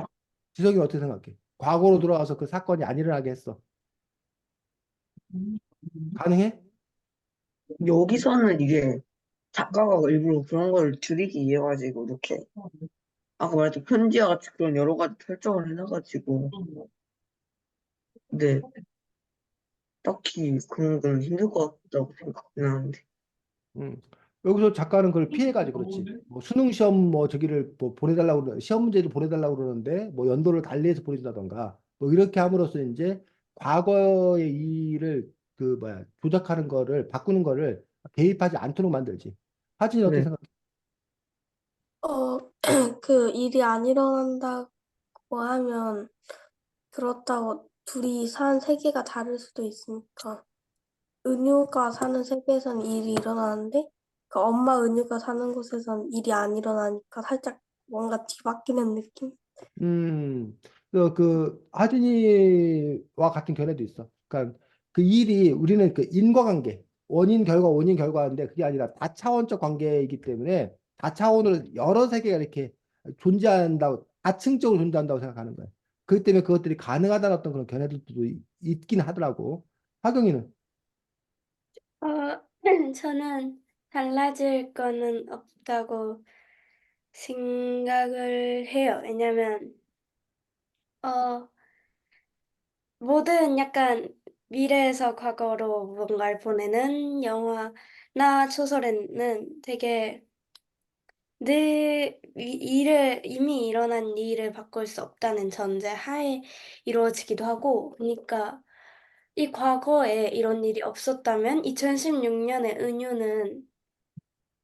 지석이는 어떻게 생각해? 과거로 돌아가서 그 사건이 안 일어나게 했어. 가능해? 여기서는 이게 작가가 일부러 그런 걸 줄이기 위해 가지고 이렇게 아까 말했던 편지와 같이 그런 여러 가지 설정을 해놔가지고 근데 딱히 그런 건 힘들 것 같다고 생각은 하는데 음. 여기서 작가는 그걸 피해가지고 그렇지. 뭐 수능 시험 뭐 저기를 뭐 보내달라고 시험 문제를 보내달라고 그러는데 뭐 연도를 달리해서 보내준다던가 뭐 이렇게 함으로써 이제 과거의 일을 그 뭐야 조작하는 거를 바꾸는 거를 개입하지 않도록 만들지. 하진이 어떻게 네. 생각해? 어, 그 일이 안 일어난다고 하면 그렇다고 둘이 사는 세계가 다를 수도 있으니까. 은유가 사는 세계에선 일이 일어나는데 그 엄마 은유가 사는 곳에선 일이 안 일어나니까 살짝 뭔가 뒤바뀌는 느낌? 음, 그 하진이와 같은 견해도 있어. 그러니까 그 일이 우리는 그 인과관계, 원인 결과인데 그게 아니라 다차원적 관계이기 때문에 다차원으로 여러 세계가 이렇게 존재한다고 다층적으로 존재한다고 생각하는 거야. 그렇기 때문에 그것들이 가능하다는 어떤 그런 견해들도 있긴 하더라고. 하경이는 어, 저는 달라질 거는 없다고 생각을 해요. 왜냐면, 어, 모든 약간 미래에서 과거로 뭔가를 보내는 영화나 소설에는 되게 이미 일어난 일을 바꿀 수 없다는 전제 하에 이루어지기도 하고, 그러니까 이 과거에 이런 일이 없었다면 2016년에 은유는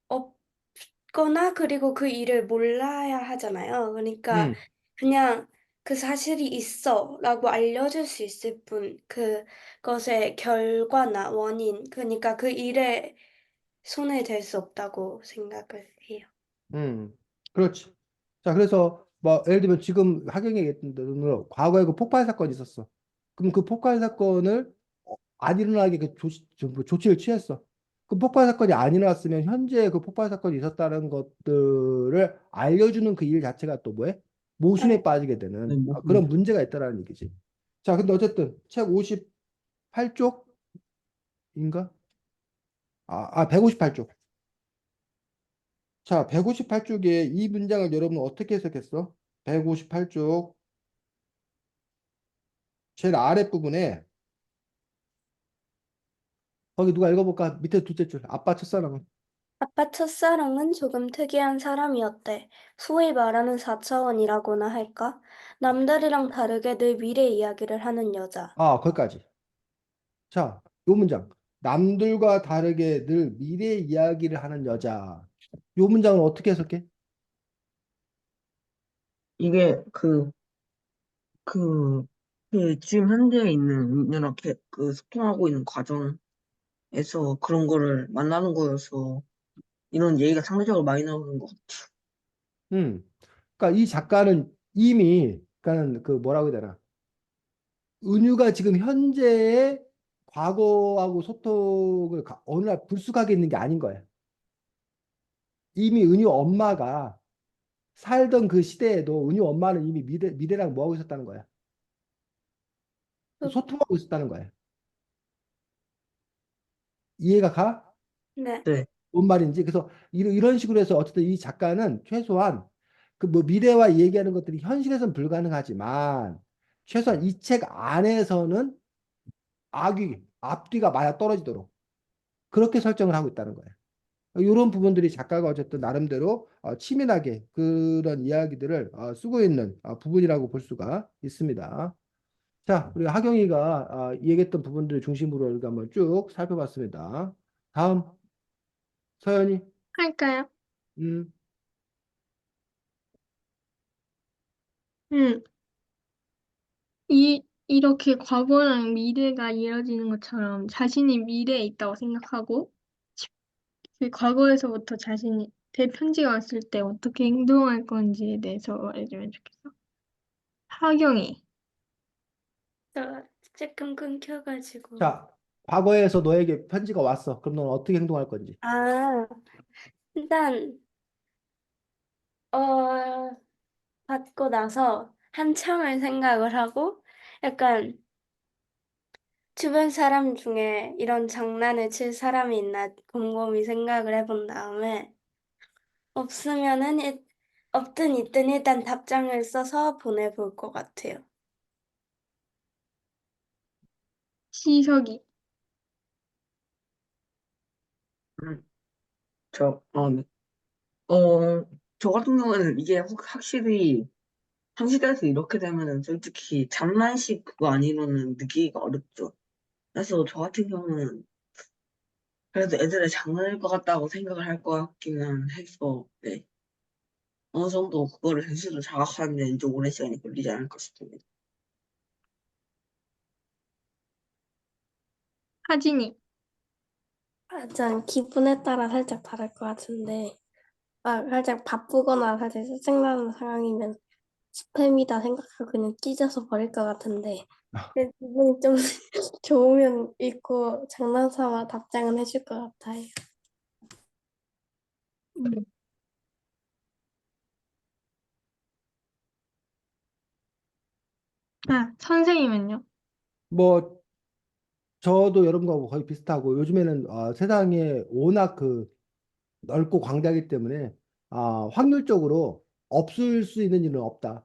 없거나 그리고 그 일을 몰라야 하잖아요. 그러니까 음, 그냥 그 사실이 있어라고 알려줄 수 있을 뿐 그것의 결과나 원인, 그러니까 그 일에 손을 댈 수 없다고 생각을 해요. 음, 그렇지. 자, 그래서 뭐 예를 들면 지금 하경이 얘기했던 대로 과거에 그 폭발 사건이 있었어. 그럼 그 폭발 사건을 안 일어나게 그 뭐 조치를 취했어. 그 폭발 사건이 안 일어났으면 현재 그 폭발 사건이 있었다는 것들을 알려주는 그 일 자체가 또 뭐해? 모순에 네. 빠지게 네, 되는 무슨, 그런 문제가 있다라는 얘기지. 자, 근데 어쨌든 책 58쪽인가? 158쪽. 자, 158쪽에 이 문장을 여러분 어떻게 해석했어? 158쪽 제일 아랫부분에 거기 누가 읽어볼까? 밑에 둘째 줄. 아빠 첫사랑은. 아빠 첫사랑은 조금 특이한 사람이었대. 소위 말하는 4차원이라고나 할까? 남들이랑 다르게 늘 미래 이야기를 하는 여자. 거기까지. 자, 요 문장. 남들과 다르게 늘 미래 이야기를 하는 여자. 요 문장은 어떻게 해석해? 이게 그, 지금 현재에 있는 이렇게 소통하고 있는 과정에서 그런 거를 만나는 거여서 이런 얘기가 상대적으로 많이 나오는 것 같아요. 음. 그러니까 이 작가는 이미, 그러니까는 그 뭐라고 해야 되나? 은유가 지금 현재의 과거하고 소통을 어느 날 불쑥하게 있는 게 아닌 거야. 이미 은유 엄마가 살던 그 시대에도 은유 엄마는 이미 미래랑 뭐 하고 있었다는 거야. 그- 소통하고 있었다는 거야. 이해가 가? 네. 네. 뭔 말인지. 그래서 이런 식으로 해서 어쨌든 이 작가는 최소한 그 뭐 미래와 얘기하는 것들이 현실에서는 불가능하지만 최소한 이 책 안에서는 앞뒤가 맞아 떨어지도록 그렇게 설정을 하고 있다는 거예요. 이런 부분들이 작가가 어쨌든 나름대로 치밀하게 그런 이야기들을 쓰고 있는 부분이라고 볼 수가 있습니다. 자, 우리 하경이가 얘기했던 부분들을 중심으로 우리가 한번 쭉 살펴봤습니다. 다음 서연이. 할까요? 음, 음, 이렇게 과거랑 미래가 이어지는 것처럼 자신이 미래에 있다고 생각하고, 그 과거에서부터 자신이 대편지가 왔을 때 어떻게 행동할 건지에 대해서 말해주면 좋겠어. 하경이. 저 조금 끊겨가지고. 자, 과거에서 너에게 편지가 왔어. 그럼 넌 어떻게 행동할 건지. 아, 일단, 어, 받고 나서 한참을 생각을 하고, 약간 주변 사람 중에 이런 장난을 칠 사람이 있나 곰곰이 생각을 해본 다음에, 없으면은, 없든 있든 일단 답장을 써서 보내볼 것 같아요. 시석이. 음, 네. 저 같은 경우에는 이게 확실히 한 시대에서 이렇게 되면은 솔직히 장난식 그거 아니면은 느끼기가 어렵죠. 그래서 저 같은 경우는 그래도 애들의 장난일 것 같다고 생각을 할 것 같기는 해서, 네. 어느 정도 그거를 현실로 자각하는 데는 좀 오랜 시간이 걸리지 않을까 싶습니다. 하진이. 전 기분에 따라 살짝 다를 것 같은데, 살짝 바쁘거나 살짝 짜증나는 상황이면 스팸이다 생각하고 그냥 찢어서 버릴 것 같은데, 내 기분이 좀 좋으면 읽고 장난삼아 답장은 해줄 것 같아요. 음. 선생님은요? 뭐 저도 여러분과 거의 비슷하고 요즘에는 세상에 워낙 그 넓고 광대하기 때문에 확률적으로 없을 수 있는 일은 없다.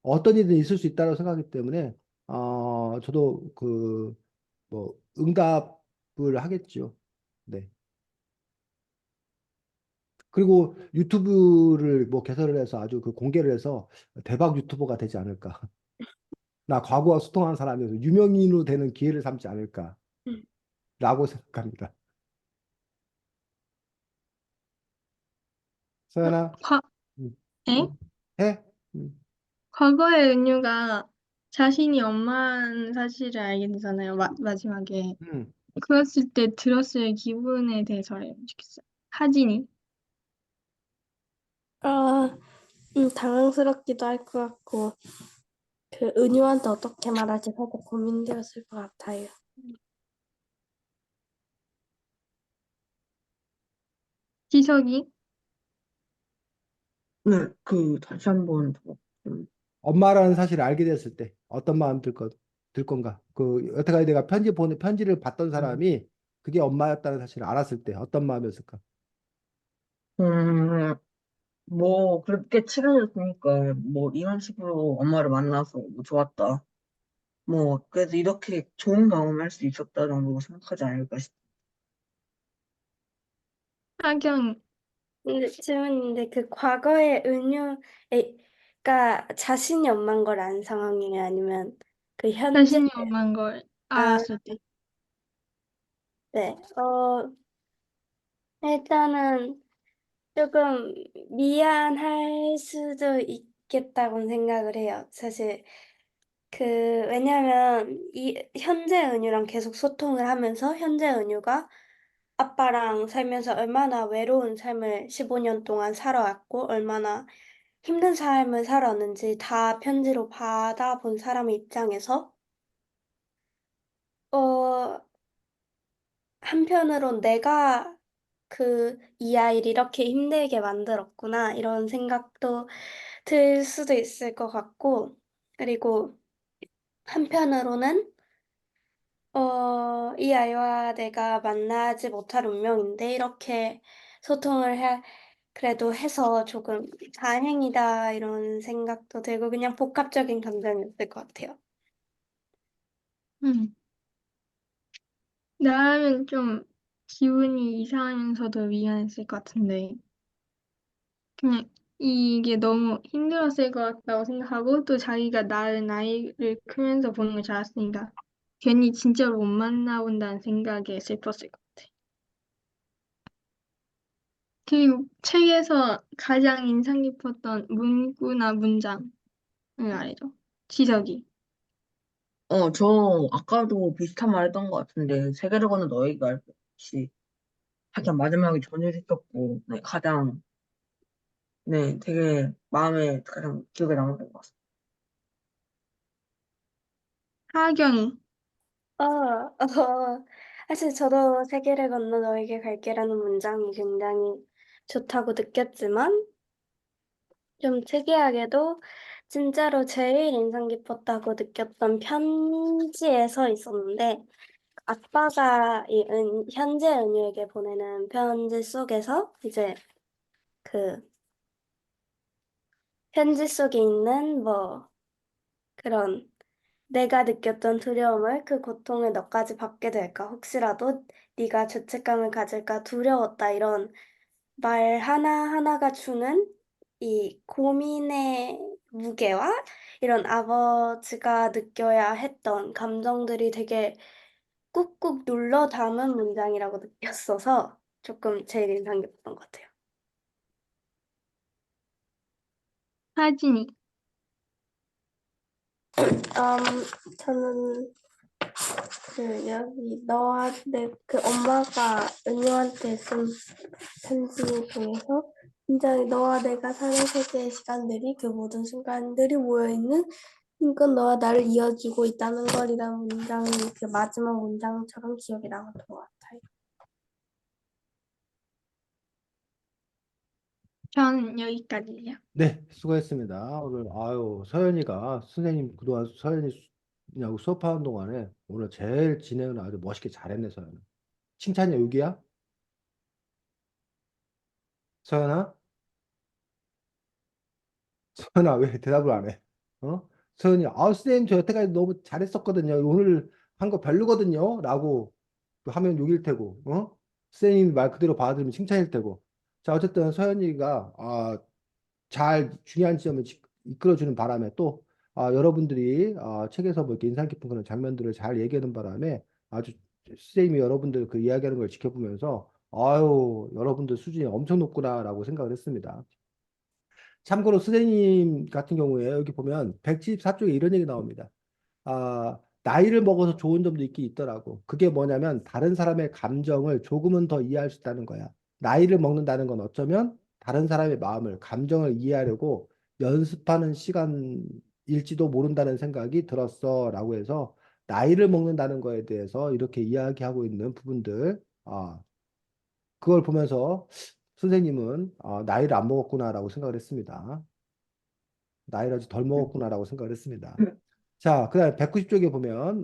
어떤 일은 있을 수 있다고 생각하기 때문에 저도 그 뭐 응답을 하겠죠. 네. 그리고 유튜브를 뭐 개설을 해서 아주 그 공개를 해서 대박 유튜버가 되지 않을까. 나 과거와 소통하는 사람이어서 유명인으로 되는 기회를 삼지 않을까라고 음. 생각합니다. 서연아, 과, 음, 에? 해? 음. 과거의 은유가 자신이 엄마라는 사실을 알게 되잖아요. 마지막에. 음. 그랬을 때 들었을 기분에 대해서 알면 좋겠어요. 하진이. 아, 당황스럽기도 할 것 같고, 그 은유한테 어떻게 말할지 살짝 고민되었을 것 같아요. 지석이. 네, 다시 한번 더, 엄마라는 사실을 알게 됐을 때 어떤 마음 들 건가? 그 여태까지 내가 편지를 받던 사람이 그게 엄마였다는 사실을 알았을 때 어떤 마음이었을까? 음, 뭐, 그렇게 친해졌으니까, 뭐, 이런 식으로 엄마를 만나서 뭐 좋았다. 뭐, 그래도 이렇게 좋은 경험을 할 수 있었다 정도 생각하지 않을까 싶어요. 하경이. 근데 질문인데 그 과거의 은유가 자신이 엄만 걸 안 상황이에요? 아니면 그 현재 자신이 엄마인 걸 아, 알았을 때. 네. 일단은 조금 미안할 수도 있겠다고 생각을 해요. 사실 그 왜냐면 이 현재 은유랑 계속 소통을 하면서 현재 은유가 아빠랑 살면서 얼마나 외로운 삶을 15년 동안 살아왔고 얼마나 힘든 삶을 살았는지 다 편지로 받아본 사람의 입장에서 어 한편으론 내가 이 아이를 이렇게 힘들게 만들었구나 이런 생각도 들 수도 있을 것 같고 그리고 한편으로는 이 아이와 내가 만나지 못할 운명인데 이렇게 소통을 그래도 해서 조금 다행이다 이런 생각도 들고 그냥 복합적인 감정이었을 것 같아요. 음. 나라면 좀 기분이 이상하면서도 미안했을 것 같은데. 그냥 이게 너무 힘들었을 것 같다고 생각하고 또 자기가 낳은 아이를 크면서 보는 걸 잘았으니까 괜히 진짜로 못 만나본다는 생각에 슬펐을 것 같아. 그리고 책에서 가장 인상 깊었던 문구나 문장을 말해줘. 지적이. 아까도 비슷한 말 했던 것 같은데, 세계를 거는 너에게 알 것이 가장 마지막에 전해졌고, 네, 네, 되게 마음에 가장 기억에 남았던 것 같습니다. 하경이. 어, 사실 저도 세계를 건너 너에게 갈게라는 문장이 굉장히 좋다고 느꼈지만 좀 특이하게도 진짜로 제일 인상 깊었다고 느꼈던 편지에 서 있었는데 아빠가 현재 은유에게 보내는 편지 속에서 이제 그 편지 속에 있는 뭐 그런 내가 느꼈던 두려움을 그 고통을 너까지 받게 될까 혹시라도 네가 죄책감을 가질까 두려웠다 이런 말 하나하나가 주는 이 고민의 무게와 이런 아버지가 느껴야 했던 감정들이 되게 꾹꾹 눌러 담은 문장이라고 느꼈어서 조금 제일 인상 깊었던 것 같아요. 사진이. 저는 그 여기 너와 내 그 엄마가 은유한테 쓴 편지 중에서 굉장히 너와 내가 사는 세계의 시간들이 그 모든 순간들이 모여있는 힘껏 너와 나를 이어주고 있다는 걸이라는 문장이 그 마지막 문장처럼 기억에 남았던 것 같아요. 저는 여기까지요. 네, 수고했습니다. 오늘 아유 서연이가 선생님 그동안 서연이하고 수업하는 동안에 오늘 제일 진행을 아주 멋있게 잘했네 서연. 칭찬이 여기야? 서연아? 서연아 왜 대답을 안 해? 어? 서연이 선생님 저 여태까지 너무 잘했었거든요. 오늘 한 거 별로거든요. 라고 하면 욕일 테고, 선생님이 말 그대로 받아들이면 칭찬일 테고. 자, 어쨌든 서연이가 잘 중요한 지점을 이끌어주는 바람에 또 여러분들이 책에서 뭐 이렇게 인상 깊은 그런 장면들을 잘 얘기하는 바람에 아주 선생님이 여러분들 그 이야기하는 걸 지켜보면서 아유 여러분들 수준이 엄청 높구나라고 생각을 했습니다. 참고로 선생님 같은 경우에 여기 보면 174쪽에 이런 얘기 나옵니다. 나이를 먹어서 좋은 점도 있긴 있더라고. 그게 뭐냐면 다른 사람의 감정을 조금은 더 이해할 수 있다는 거야. 나이를 먹는다는 건 어쩌면 다른 사람의 마음을, 감정을 이해하려고 연습하는 시간일지도 모른다는 생각이 들었어. 라고 해서 나이를 먹는다는 거에 대해서 이렇게 이야기하고 있는 부분들, 그걸 보면서 선생님은 나이를 안 먹었구나라고 생각을 했습니다. 나이를 아주 덜 먹었구나라고 생각을 했습니다. 자, 그다음 190쪽에 보면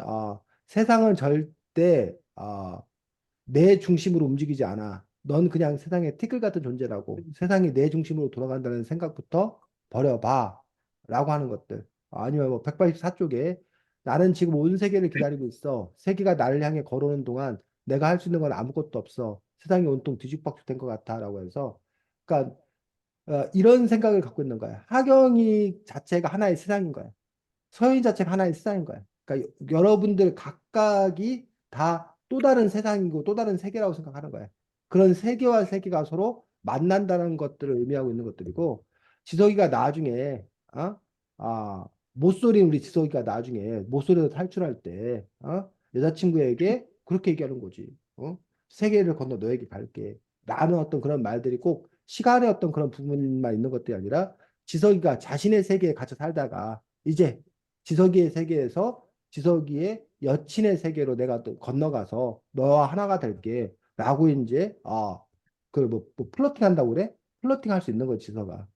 세상은 절대 내 중심으로 움직이지 않아. 넌 그냥 세상의 티끌 같은 존재라고. 세상이 내 중심으로 돌아간다는 생각부터 버려봐. 라고 하는 것들. 아니면 뭐 184쪽에 나는 지금 온 세계를 기다리고 있어. 세계가 나를 향해 걸어오는 동안 내가 할 수 있는 건 아무것도 없어. 세상이 온통 뒤죽박죽 된 것 같아. 라고 해서 그러니까 이런 생각을 갖고 있는 거야. 하경이 자체가 하나의 세상인 거야. 서인 자체가 하나의 세상인 거야. 그러니까 여러분들 각각이 다 또 다른 세상이고 또 다른 세계라고 생각하는 거야. 그런 세계와 세계가 서로 만난다는 것들을 의미하고 있는 것들이고 지석이가 나중에 모쏠인 우리 지석이가 나중에 모쏠에서 탈출할 때 여자친구에게 그렇게 얘기하는 거지. 세계를 건너 너에게 갈게. 라는 어떤 그런 말들이 꼭 시간의 어떤 그런 부분만 있는 것들이 아니라 지석이가 자신의 세계에 갇혀 살다가 이제 지석이의 세계에서 지석이의 여친의 세계로 내가 또 건너가서 너와 하나가 될게 라고 이제 뭐 플러팅 한다고 그래? 플러팅 할 수 있는 거지 지석아.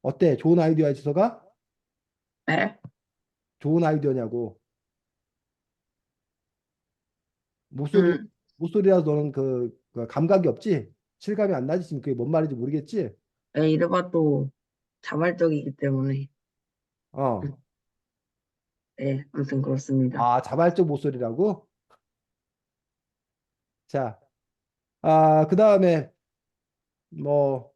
어때? 좋은 아이디어야 지석아? 네? 좋은 아이디어냐고. 목소리 음, 목소리라서 너는 그 감각이 없지? 실감이 안 나지? 지금 그게 뭔 말인지 모르겠지? 네, 이래봐도 자발적이기 때문에. 어. 네, 아무튼 그렇습니다. 자발적 목소리라고? 자, 그 다음에 뭐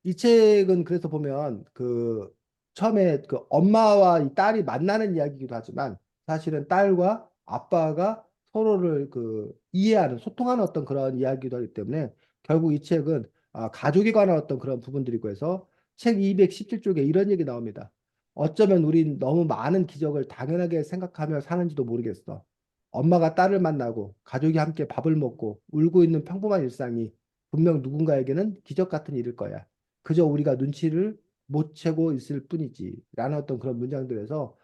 이 책은 그래서 보면 그 처음에 그 엄마와 이 딸이 만나는 이야기이기도 하지만 사실은 딸과 아빠가 서로를 그 이해하는 소통하는 어떤 그런 이야기도 하기 때문에 결국 이 책은 가족에 관한 어떤 그런 부분들이고 해서 책 217쪽에 이런 얘기 나옵니다. 어쩌면 우린 너무 많은 기적을 당연하게 생각하며 사는지도 모르겠어. 엄마가 딸을 만나고 가족이 함께 밥을 먹고 울고 있는 평범한 일상이 분명 누군가에게는 기적 같은 일일 거야. 그저 우리가 눈치를 못 채고 있을 뿐이지. 라는 어떤 그런 문장들에서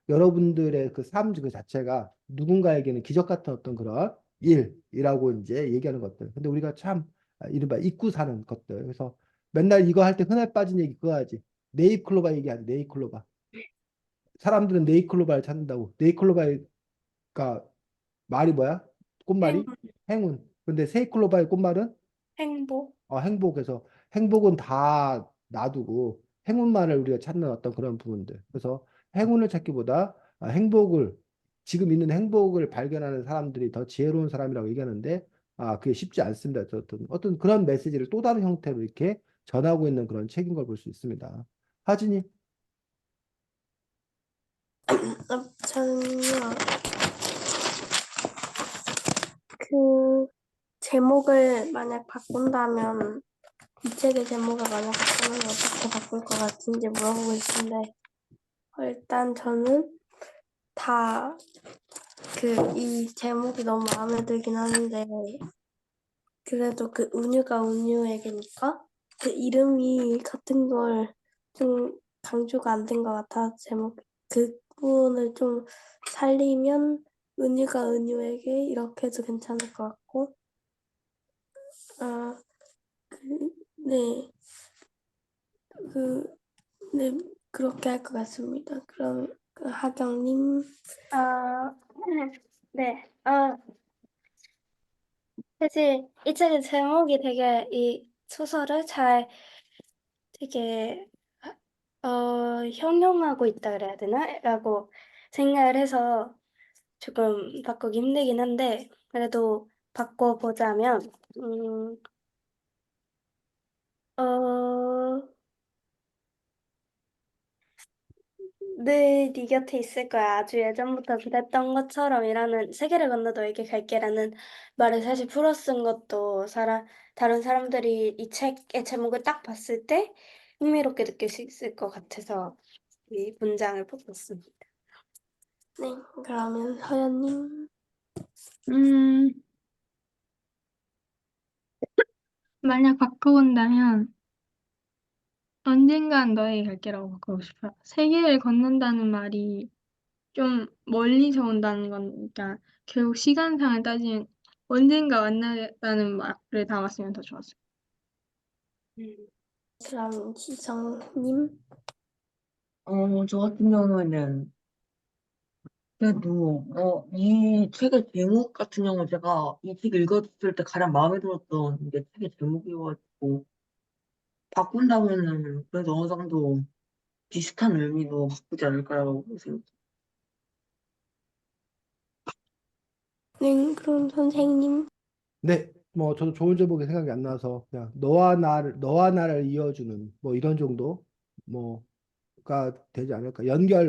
여러분들의 그 삶 그 자체가 누군가에게는 기적 같은 어떤 그런 일이라고 이제 얘기하는 것들. 근데 우리가 참 이른바 잊고 사는 것들. 그래서 맨날 이거 할 때 흔해 빠진 얘기 그거 하지. 네잎클로바 얘기하지. 네잎클로바. 사람들은 네잎클로바를 찾는다고. 네잎클로바가 말이 뭐야? 꽃말이? 행운, 행운. 근데 세이클로바의 꽃말은 행복. 행복에서 행복은 다 놔두고 행운만을 우리가 찾는 어떤 그런 부분들. 그래서 행운을 찾기보다 행복을 지금 있는 행복을 발견하는 사람들이 더 지혜로운 사람이라고 얘기하는데 그게 쉽지 않습니다. 어떤 그런 메시지를 또 다른 형태로 이렇게 전하고 있는 그런 책인 걸 볼 수 있습니다. 하진이. 저는요, 그 제목을 만약 바꾼다면, 이 책의 제목을 만약 바꾸면 어떻게 바꿀 것 같은지 물어보고 있는데, 일단 저는 다 이 제목이 너무 마음에 들긴 하는데, 그래도 그 운유가 운유에게니까 그 이름이 같은 걸 좀 강조가 안 된 것 같아. 제목 그 부분을 좀 살리면 은유가 은유에게 이렇게 해도 괜찮을 것 같고 아, 네, 그, 네, 그렇게 할 것 같습니다. 그럼 하경님. 아, 네. 사실 이 책의 제목이 되게 이 소설을 잘 되게 형용하고 있다 그래야 되나? 라고 생각을 해서 조금 바꾸기 힘들긴 한데 그래도 바꿔보자면 어, 늘 네 곁에 있을 거야. 아주 예전부터 그랬던 것처럼이라는 세계를 건너 너에게 갈게라는 말을 사실 풀어 쓴 것도 다른 사람들이 이 책의 제목을 딱 봤을 때 흥미롭게 느낄 수 있을 것 같아서 이 문장을 뽑았습니다. 네, 그러면 서연님. 음, 만약 바꿔본다면 언젠간 너에게 갈게라고 바꾸고 싶어요. 세계를 걷는다는 말이 좀 멀리서 온다는 거니까 결국 시간상을 따지면 언젠가 만나다는 말을 담았으면 더 좋았어요. 음. 그럼 지성님. 저 같은 경우에는 그래도 이 책의 제목 같은 경우 제가 이 책 읽었을 때 가장 마음에 들었던 게 책의 제목이어가지고 바꾼다면은 그래도 어느 정도 비슷한 의미로 바꾸지 않을까라고 생각해요. 네, 그럼 선생님. 네, 뭐 저도 좋은 제목이 생각이 안 나서 그냥 너와 나를 이어주는 뭐 이런 정도 뭐가 되지 않을까.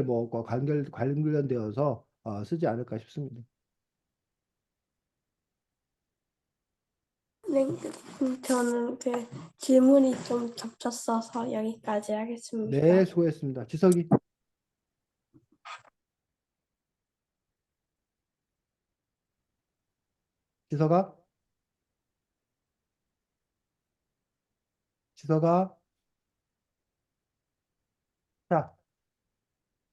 뭐과 관련되어서 쓰지 않을까 싶습니다. 네, 저는 질문이 좀 겹쳤어서 여기까지 네, 하겠습니다. 수고했습니다. 지석이. 지석아, 지석아. 자,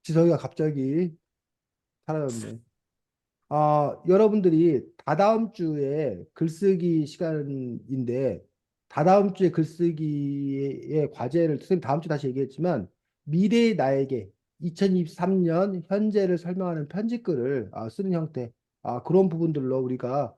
지석이가 갑자기 사라졌네. 여러분들이 다다음 주에 글쓰기 시간인데, 다다음 주에 글쓰기의 과제를, 선생님 다음 주 다시 얘기했지만, 미래의 나에게 2023년 현재를 설명하는 편지글을 쓰는 형태, 그런 부분들로 우리가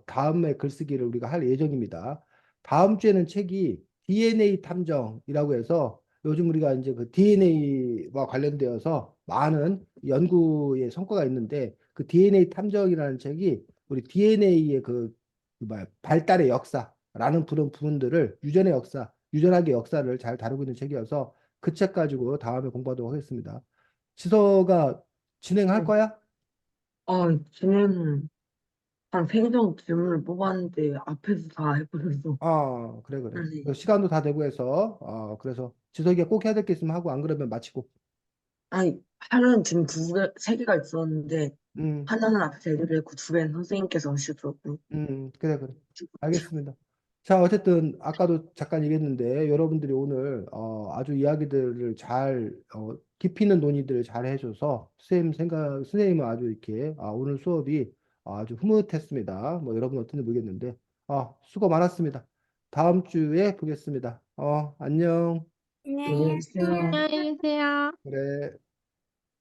다음에 글쓰기를 우리가 할 예정입니다. 다음 주에는 책이 DNA 탐정이라고 해서 요즘 우리가 이제 그 DNA와 관련되어서 많은 연구의 성과가 있는데 그 DNA 탐정이라는 책이 우리 DNA의 발달의 역사라는 그런 부분들을 유전학의 역사를 잘 다루고 있는 책이어서 그 책 가지고 다음에 공부하도록 하겠습니다. 지서가 진행할 네. 거야? 쟤는 한 3개 정도 질문을 뽑았는데 앞에서 다 해버려서. 그래, 그래. 네. 시간도 다 되고 해서, 그래서 지석이가 꼭 해야 될 게 있으면 하고, 안 그러면 마치고. 아니, 하나는 지금 3개가 있었는데, 음, 하나는 앞에서 애들이 했고, 2개는 선생님께서 하시더라고요. 그래, 그래. 알겠습니다. 자, 어쨌든, 아까도 잠깐 얘기했는데, 여러분들이 오늘, 아주 이야기들을 깊이 있는 논의들을 잘 해줘서, 선생님은 아주 이렇게, 오늘 수업이 아주 흐뭇했습니다. 뭐, 여러분 어떤지 모르겠는데, 수고 많았습니다. 다음 주에 보겠습니다. 안녕. 안녕히 안녕히 계세요. 계세요. 안녕히 계세요. 그래.